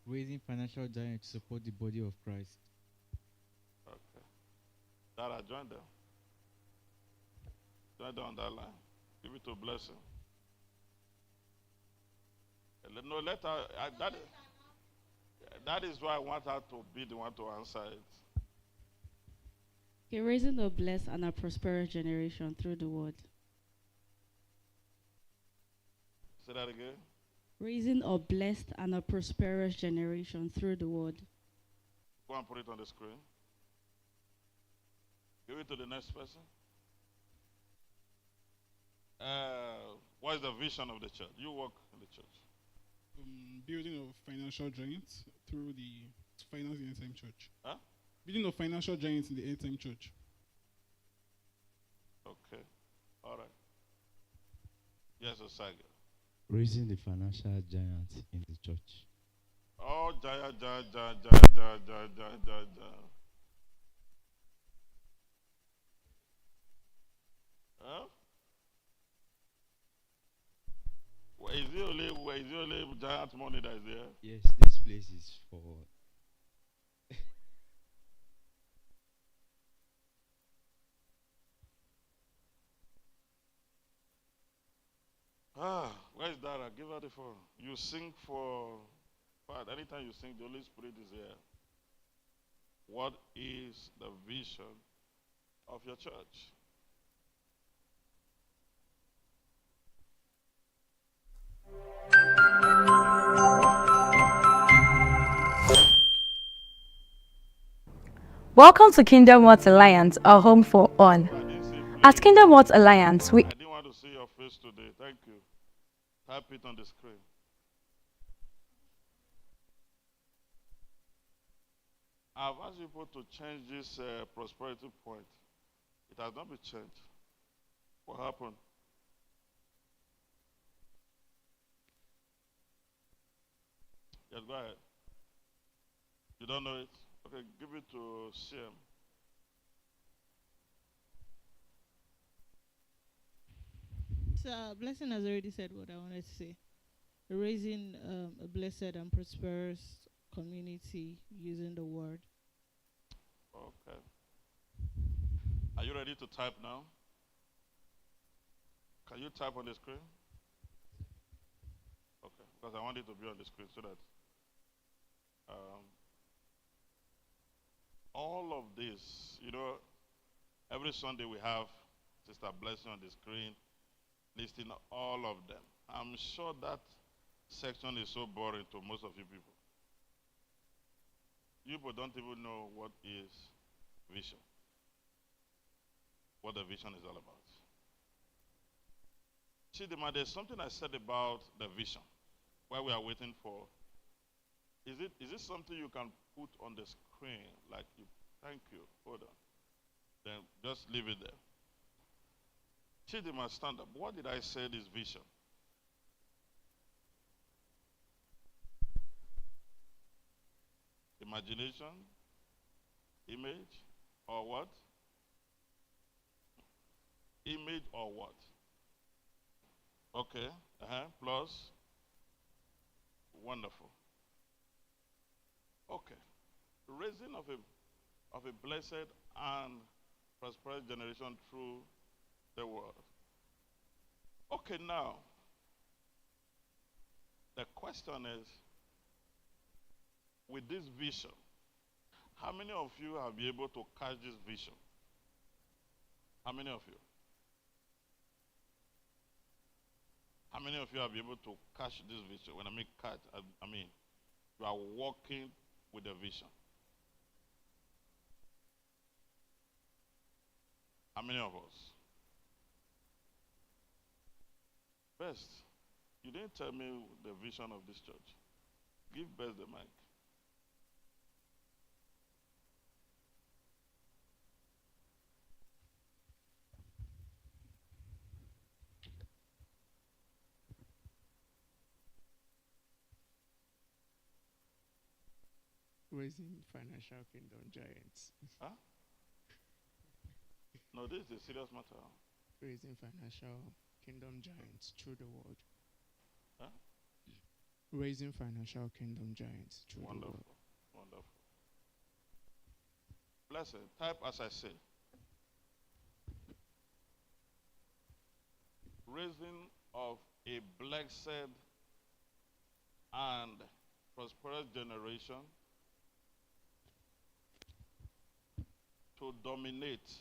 Raising financial giants to support the body of Christ. Okay. Dara, join them. Join them on that line. Give it to Blessing. No, let her. That is why I want her to be the one to answer it. Okay, raising a blessed and a prosperous generation through the word. Say that again. Raising a blessed and a prosperous generation through the word. Go and put it on the screen. Give it to the next person. What is the vision of the church? You work in the church. Building of financial giants through to finance the end-time church. Huh? Building of financial giants in the end-time church. Okay. All right. Yes, Osage. Raising the financial giants in the church. Oh, Jaya. Huh? Is it only giant money that is there? Yes, this place is for where's Dara? Give her the phone. You sing for anytime you sing, the Holy Spirit is here. What is the vision of your church? Welcome to Kingdom Wealth Alliance, our home for all. At Kingdom Wealth Alliance, we... I didn't want to see your face today. Thank you. Type it on the screen. I've asked people to change this prosperity point. It has not been changed. What happened? Yes, go ahead. You don't know it? Okay, give it to CM. So, Blessing has already said what I wanted to say. Raising a blessed and prosperous community using the word. Okay. Are you ready to type now? Can you type on the screen? Okay, because I want it to be on the screen so that all of this, every Sunday we have Sister Blessing on the screen listing all of them. I'm sure that section is so boring to most of you people. You people don't even know what is vision, what the vision is all about. Chidima, there's something I said about the vision while we are waiting for. Is it something you can put on the screen? Like, thank you, hold on. Then just leave it there. Chidima, stand up. What did I say is vision? Imagination, image, or what? Image or what? Okay, plus. Wonderful. Okay. Raising of a blessed and prosperous generation through the world. Okay, now, the question is, with this vision, how many of you have been able to catch this vision? How many of you? How many of you have been able to catch this vision? When I mean catch, I mean you are walking with the vision. How many of us? Best, you didn't tell me the vision of this church. Give Best the mic. Raising financial kingdom giants. Huh? No, this is a serious matter. Raising financial kingdom giants through the world. Huh? Raising financial kingdom giants through Wonderful. the world. Wonderful. Blessed. Type as I say. Raising of a blessed and prosperous generation to dominate.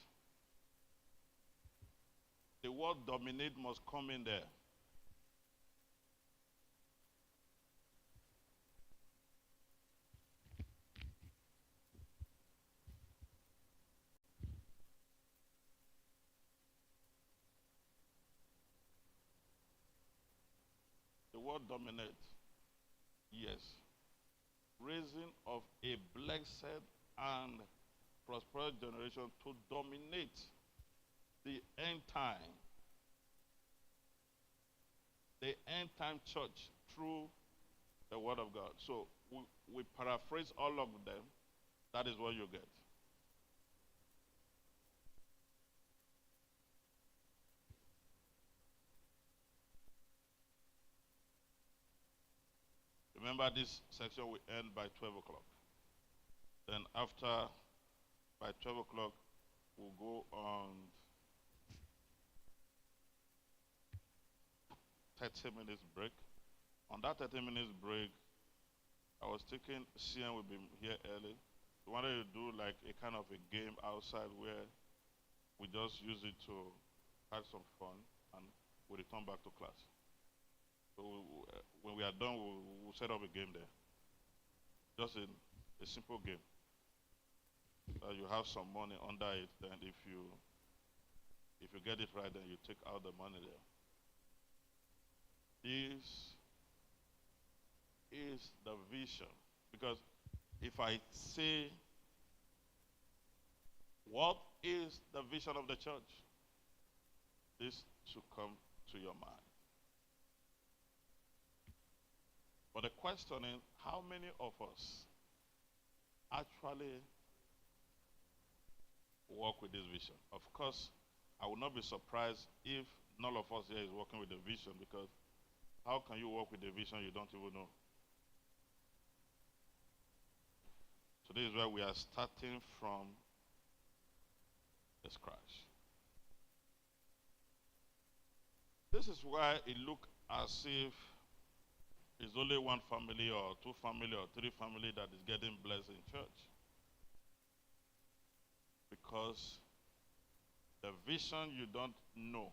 The word dominate must come in there. The word dominate. Yes. Raising of a blessed and prosperous generation to dominate the end time. The end time church through the word of God. So we paraphrase all of them. That is what you get. Remember, this section will end by 12 o'clock. Then after, by 12 o'clock, we'll go on 30 minutes break. On that 30 minutes break, I was thinking CN will be here early. We wanted to do like a kind of a game outside where we just use it to have some fun and we return back to class. So when we are done, we'll set up a game there. Just a simple game. You have some money under it, then if you get it right, then you take out the money there. This is the vision. Because if I say, what is the vision of the church? This should come to your mind. But the question is, how many of us actually work with this vision? Of course, I would not be surprised if none of us here is working with the vision, because how can you work with the vision you don't even know? So this is where we are starting from the scratch. This is why it looks as if it's only one family or two family or three family that is getting blessed in church. Because the vision you don't know,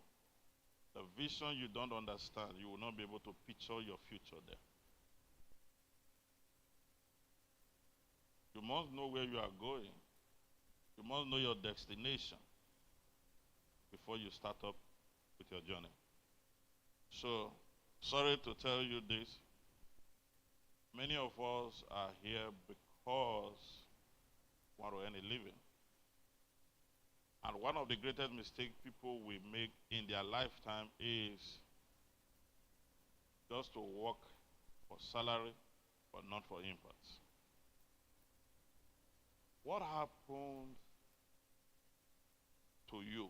the vision you don't understand, you will not be able to picture your future there. You must know where you are going. You must know your destination before you start up with your journey. So, sorry to tell you this. Many of us are here because we want to earn a living. And one of the greatest mistakes people will make in their lifetime is just to work for salary, but not for impact. What happened to you?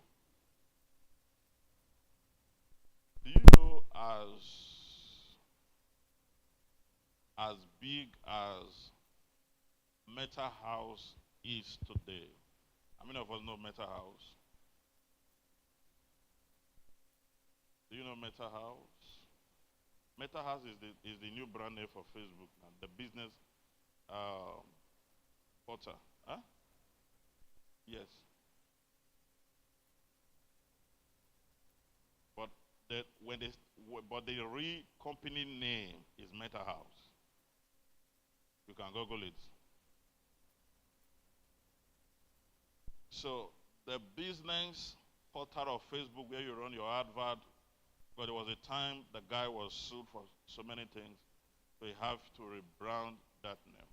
Do you know as big as Meta House is today? How many of us know Meta House? Do you know Meta House? Meta House is the new brand name for Facebook now, the business portal. Huh? Yes. But the real company name is Meta House. You can Google it. So the business portal of Facebook where you run your advert, but there was a time the guy was sued for so many things, so you have to rebrand that name.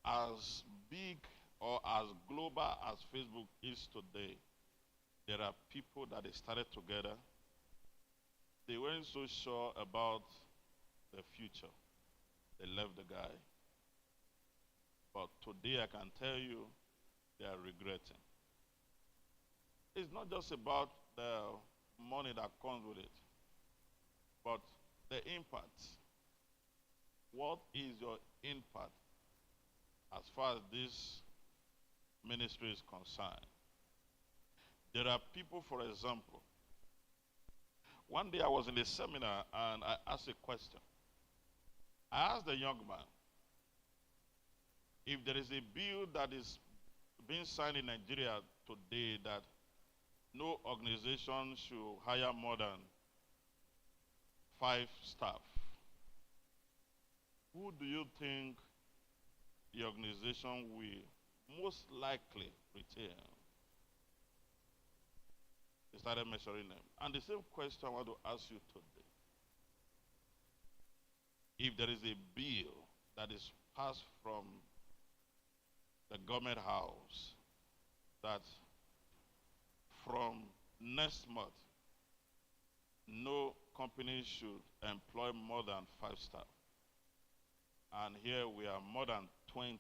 As big or as global as Facebook is today, there are people that they started together. They weren't so sure about the future. They left the guy. But today I can tell you they are regretting. It's not just about the money that comes with it, but the impact. What is your impact as far as this ministry is concerned? There are people, for example, one day I was in a seminar and I asked a question. I asked the young man, if there is a bill that is being signed in Nigeria today that no organization should hire more than 5 staff, who do you think the organization will most likely retain? They started measuring them. And the same question I want to ask you today. If there is a bill that is passed from the government house that from next month, no company should employ more than 5 staff. And here we are more than 20.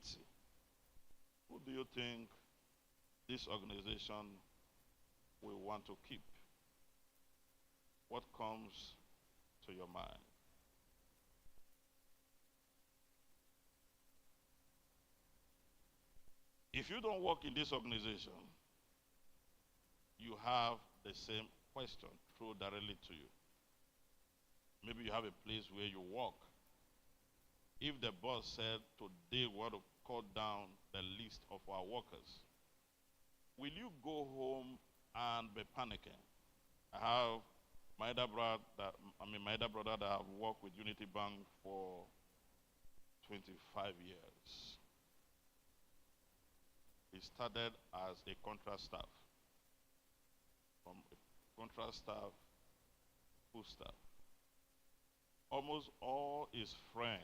Who do you think this organization will want to keep? What comes to your mind? If you don't work in this organization, you have the same question thrown directly to you. Maybe you have a place where you work. If the boss said, today we want to cut down the list of our workers, will you go home and be panicking? I have my elder brother that have worked with Unity Bank for 25 years. He started as a contract staff. From a contract staff, full staff. Almost all his friends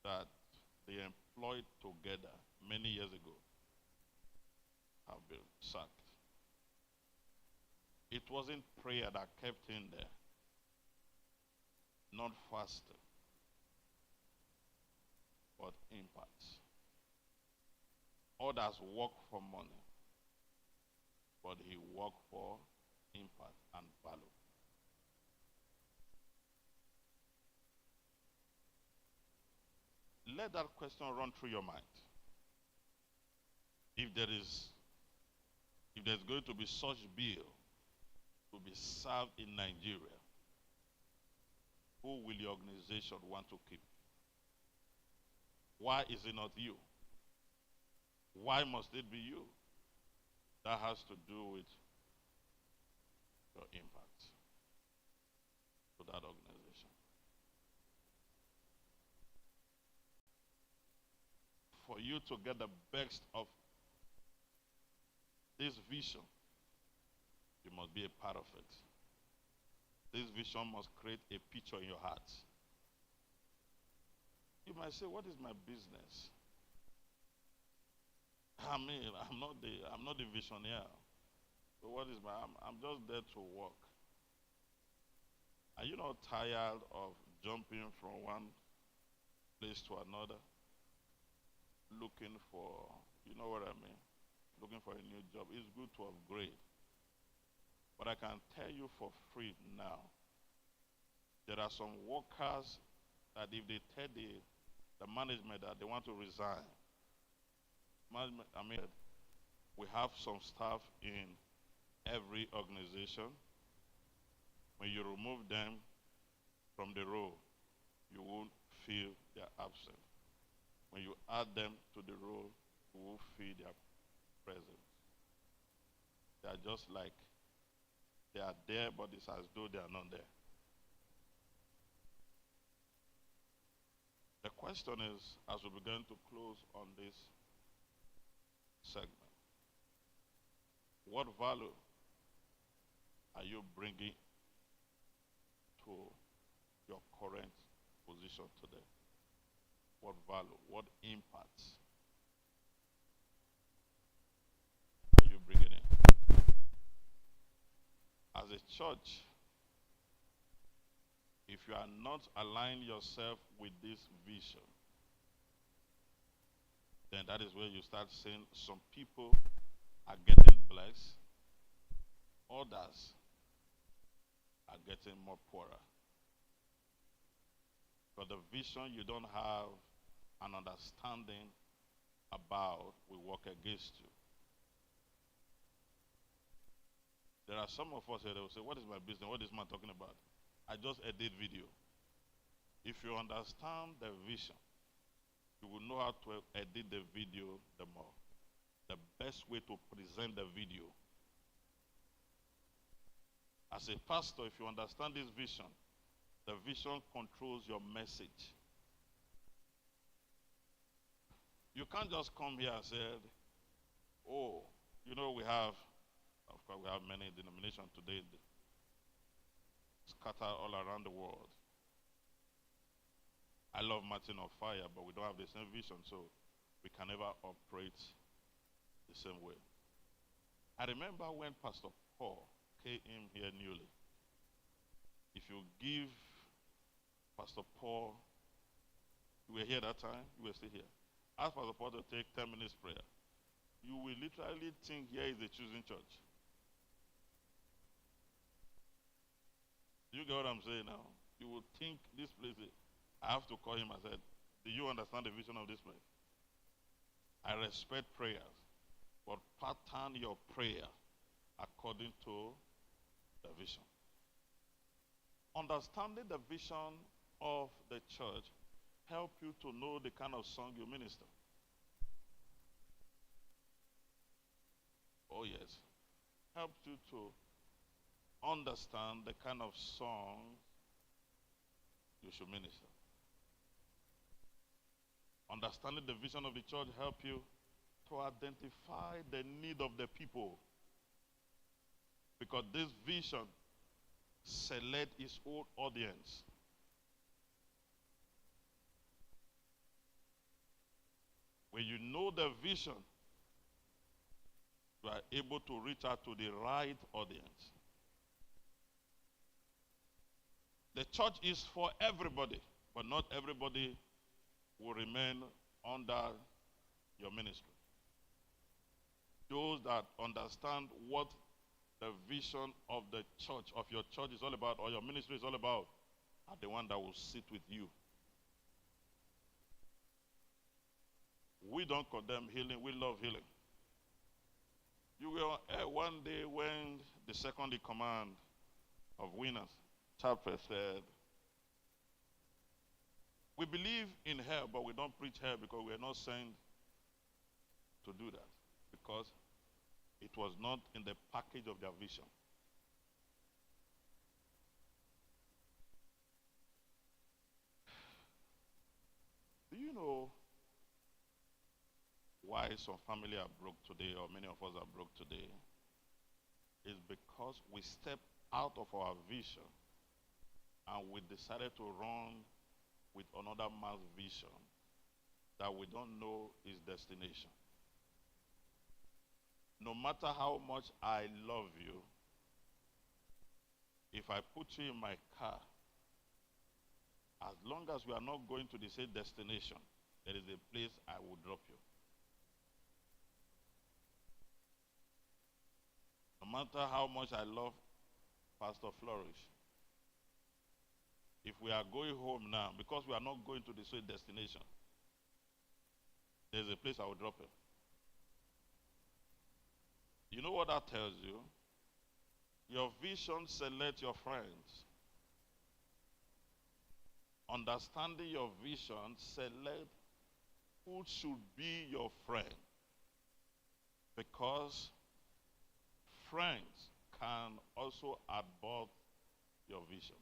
that they employed together many years ago have been sacked. It wasn't prayer that kept him there, not fasting, but impact. Others work for money, but he worked for impact and value. Let that question run through your mind. If there's going to be such bill to be served in Nigeria, who will the organization want to keep? Why is it not you? Why must it be you? That has to do with your impact to that organization. For you to get the best of this vision, you must be a part of it. This vision must create a picture in your heart. You might say, what is my business? I mean, I'm not the visionaire. So what is I'm just there to work. Are you not tired of jumping from one place to another? Looking for, you know what I mean? Looking for a new job. It's good to upgrade. But I can tell you for free now, there are some workers that if they tell the management that they want to resign, we have some staff in every organization. When you remove them from the role, you won't feel their absence. When you add them to the role, you will feel their presence. They are just like they are there, but it's as though they are not there. The question is, as we begin to close on this segment, what value are you bringing to your current position today? What value, what impact are you bringing in? As a church, if you are not aligning yourself with this vision, then that is where you start seeing some people are getting blessed, others are getting more poorer. For the vision you don't have an understanding about will work against you. There are some of us here that will say, what is my business? What is man talking about? I just edit video. If you understand the vision, you will know how to edit the video the more. The best way to present the video. As a pastor, if you understand this vision, the vision controls your message. You can't just come here and say, oh, you know, we have many denominations today scattered all around the world. I love Martin of Fire, but we don't have the same vision, so we can never operate the same way. I remember when Pastor Paul came in here newly. If you give Pastor Paul, you were here that time, you were still here. Ask Pastor Paul to take 10 minutes prayer. You will literally think here is a choosing church. You get what I'm saying now? You will think this place, I have to call him and say, do you understand the vision of this place? I respect prayers, but pattern your prayer according to the vision. Understanding the vision of the church help you to know the kind of song you minister. Oh yes. Helps you to understand the kind of song you should minister. Understanding the vision of the church help you to identify the need of the people. Because this vision select its own audience. When you know the vision, you are able to reach out to the right audience. The church is for everybody, but not everybody will remain under your ministry. Those that understand what the vision of the church, of your church is all about, or your ministry is all about, are the one that will sit with you. We don't condemn healing, we love healing. You will one day when the second in command of Winners chapter said, we believe in hell, but we don't preach hell because we are not sent to do that. Because it was not in the package of their vision. Do you know why some family are broke today, or many of us are broke today? It's because we stepped out of our vision and we decided to run with another man's vision that we don't know his destination. No matter how much I love you, if I put you in my car, as long as we are not going to the same destination, there is a place I will drop you. No matter how much I love Pastor Flourish, if we are going home now, because we are not going to the same destination, there's a place I will drop him. You know what that tells you? Your vision select your friends. Understanding your vision select who should be your friend. Because friends can also abort your vision.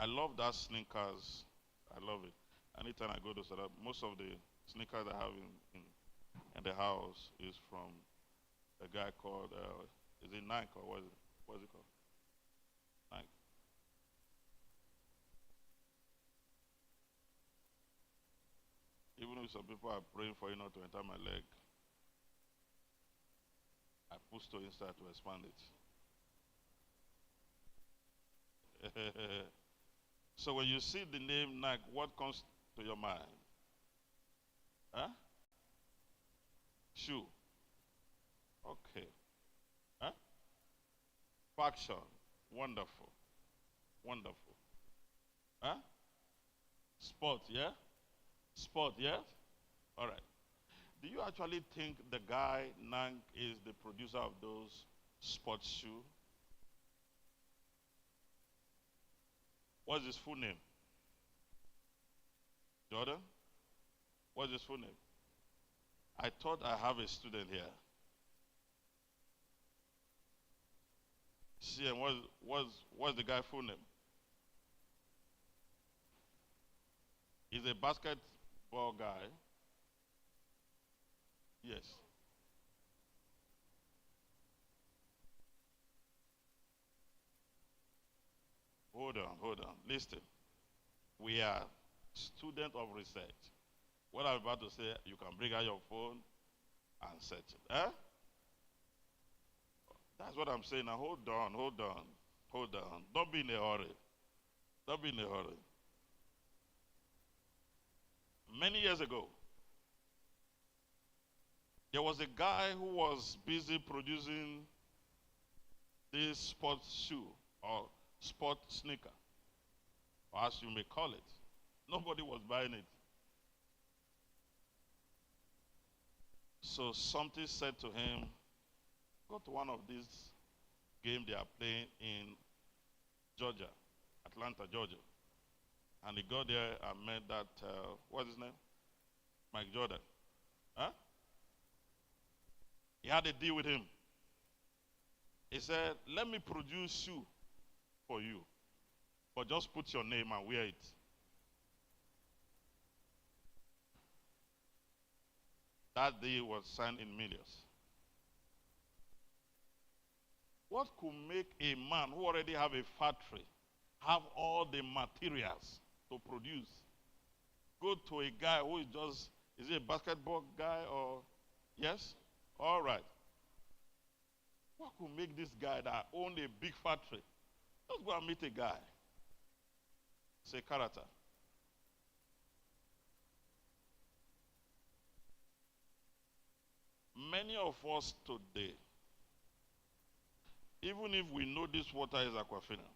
I love that sneakers. I love it. Anytime I go to South Africa, most of the sneakers I have in the house is from a guy called, is it Nike or what is it called? Nike. Even if some people are praying for you not to enter my leg, I push to inside to expand it. So when you see the name Nike, what comes to your mind? Huh? Shoe. Okay. Huh? Faction. Wonderful. Wonderful. Huh? Sport, yeah? Sport, yes? All right. Do you actually think the guy, Nike, is the producer of those sports shoes? What's his full name? Jordan? What's his full name? I thought I have a student here. See, and what's the guy full name? He's a basketball guy. Yes. Hold on. Listen. We are students of research. What I'm about to say, you can bring out your phone and search it. Eh? That's what I'm saying. Now hold on. Don't be in a hurry. Many years ago, there was a guy who was busy producing this sports shoe or sport sneaker, or as you may call it. Nobody was buying it. So something said to him, go to one of these games they are playing in Georgia, Atlanta, Georgia. And he got there and met that, what's his name? Mike Jordan. Huh? He had a deal with him. He said, let me produce shoe for you, but just put your name and wear it. That deal was signed in millions. What could make a man who already have a factory, have all the materials to produce, go to a guy who is just, is he a basketball guy or, yes? All right. What could make this guy that owned a big factory, just go and meet a guy? It's a character. Many of us today, even if we know this water is Aquafina,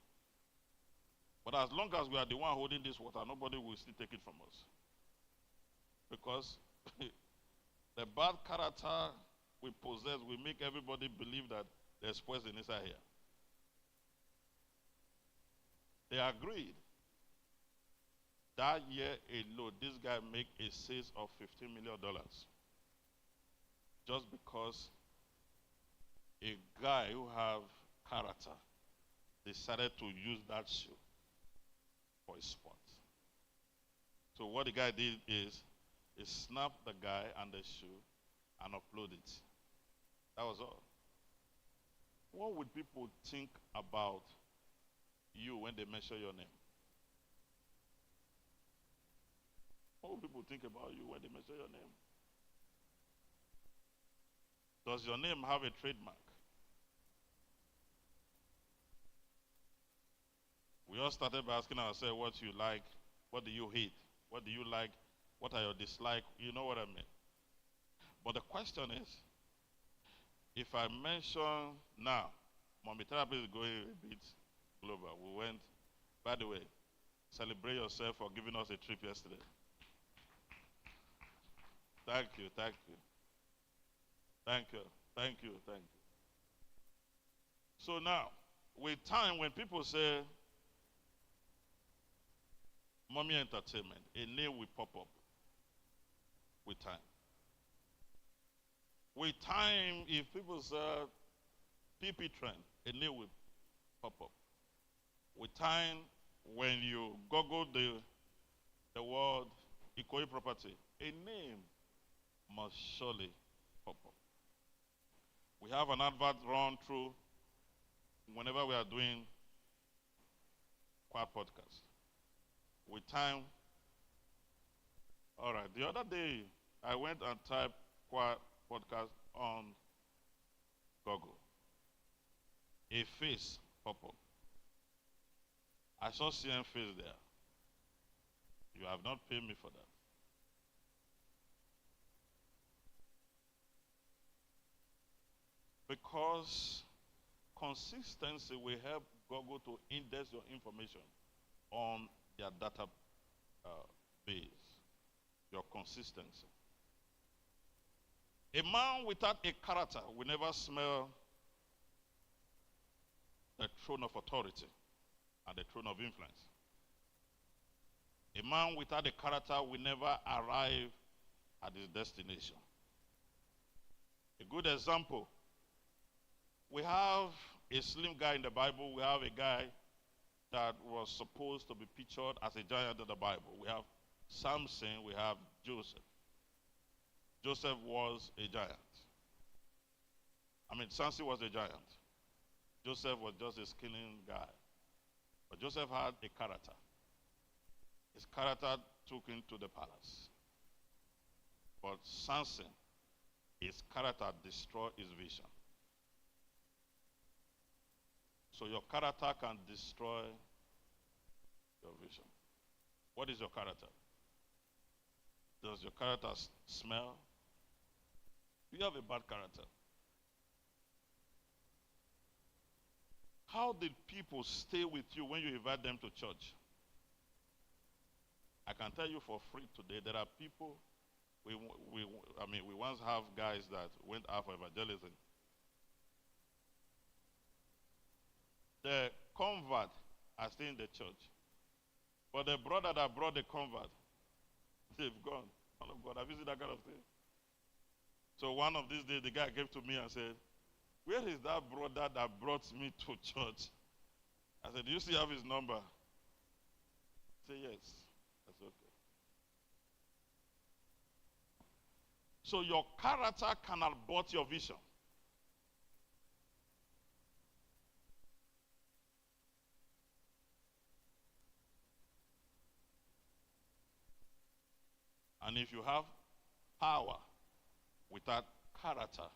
but as long as we are the one holding this water, nobody will still take it from us. Because the bad character we possess will make everybody believe that there's poison inside here. They agreed. That year alone, this guy made a sales of $15 million. Just because a guy who have character decided to use that shoe for a sport. So what the guy did is he snapped the guy and the shoe and uploaded it. That was all. What would people think about you when they mention your name? What would people think about you when they mention your name? Does your name have a trademark? We all started by asking ourselves what you like, what do you hate, what do you like, what are your dislikes, you know what I mean. But the question is, if I mention now, Mommy Therapy is going a bit global. We went, by the way, celebrate yourself for giving us a trip yesterday. Thank you, thank you. Thank you, thank you, thank you. So now, with time, when people say, Mommy Entertainment, a name will pop up with time. With time, if people say PP Trend, a name will pop up. With time, when you Google the word Ikoyi property, a name must surely pop up. We have an advert run through whenever we are doing Quad podcast. With time, all right, the other day I went and typed Quad podcast on Google. A face pop up. I saw CM face there. You have not paid me for that. Because consistency will help Google to index your information on their data base. Your consistency. A man without a character will never smell the throne of authority and the throne of influence. A man without a character will never arrive at his destination. A good example, we have a slim guy in the Bible. We have a guy that was supposed to be pictured as a giant in the Bible. We have Samson, we have Joseph. Joseph was a giant. Samson was a giant. Joseph was just a skinny guy. But Joseph had a character. His character took him to the palace. But Samson, his character destroyed his vision. So your character can destroy your vision. What is your character? Does your character smell? Do you have a bad character? How did people stay with you when you invite them to church? I can tell you for free today, there are people, we once have guys that went out for evangelism. The convert are still in the church. But the brother that brought the convert, they've gone. Man of God, have you seen that kind of thing? So one of these days, the guy came to me and said, "Where is that brother that brought me to church?" I said, "Do you still have his number?" He said, "Yes." I said, "Okay." So your character can abort your vision. And if you have power without character,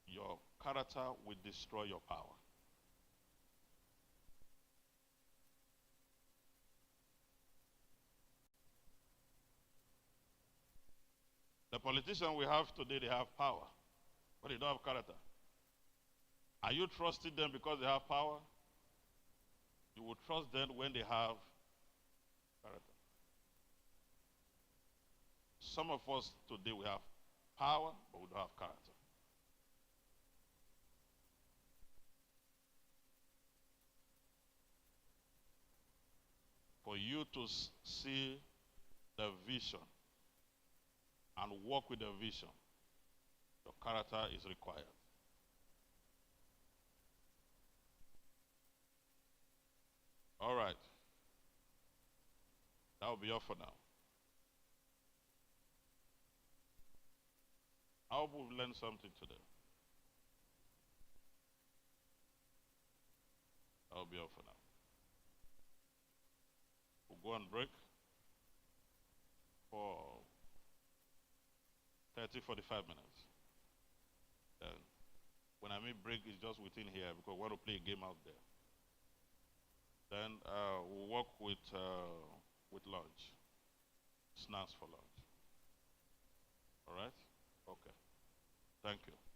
your character will destroy your power. The politicians we have today, they have power, but they don't have character. Are you trusting them because they have power? You will trust them when they have character. Some of us today, we have power, but we don't have character. For you to see the vision and walk with the vision, your character is required. All right. That will be all for now. I hope we've learned something today. That will be all for now. We'll go on break for 30, 45 minutes. Then, when I mean break, it's just within here because we want to play a game out there. Then we'll work with lunch, snacks for lunch. All right? Okay. Thank you.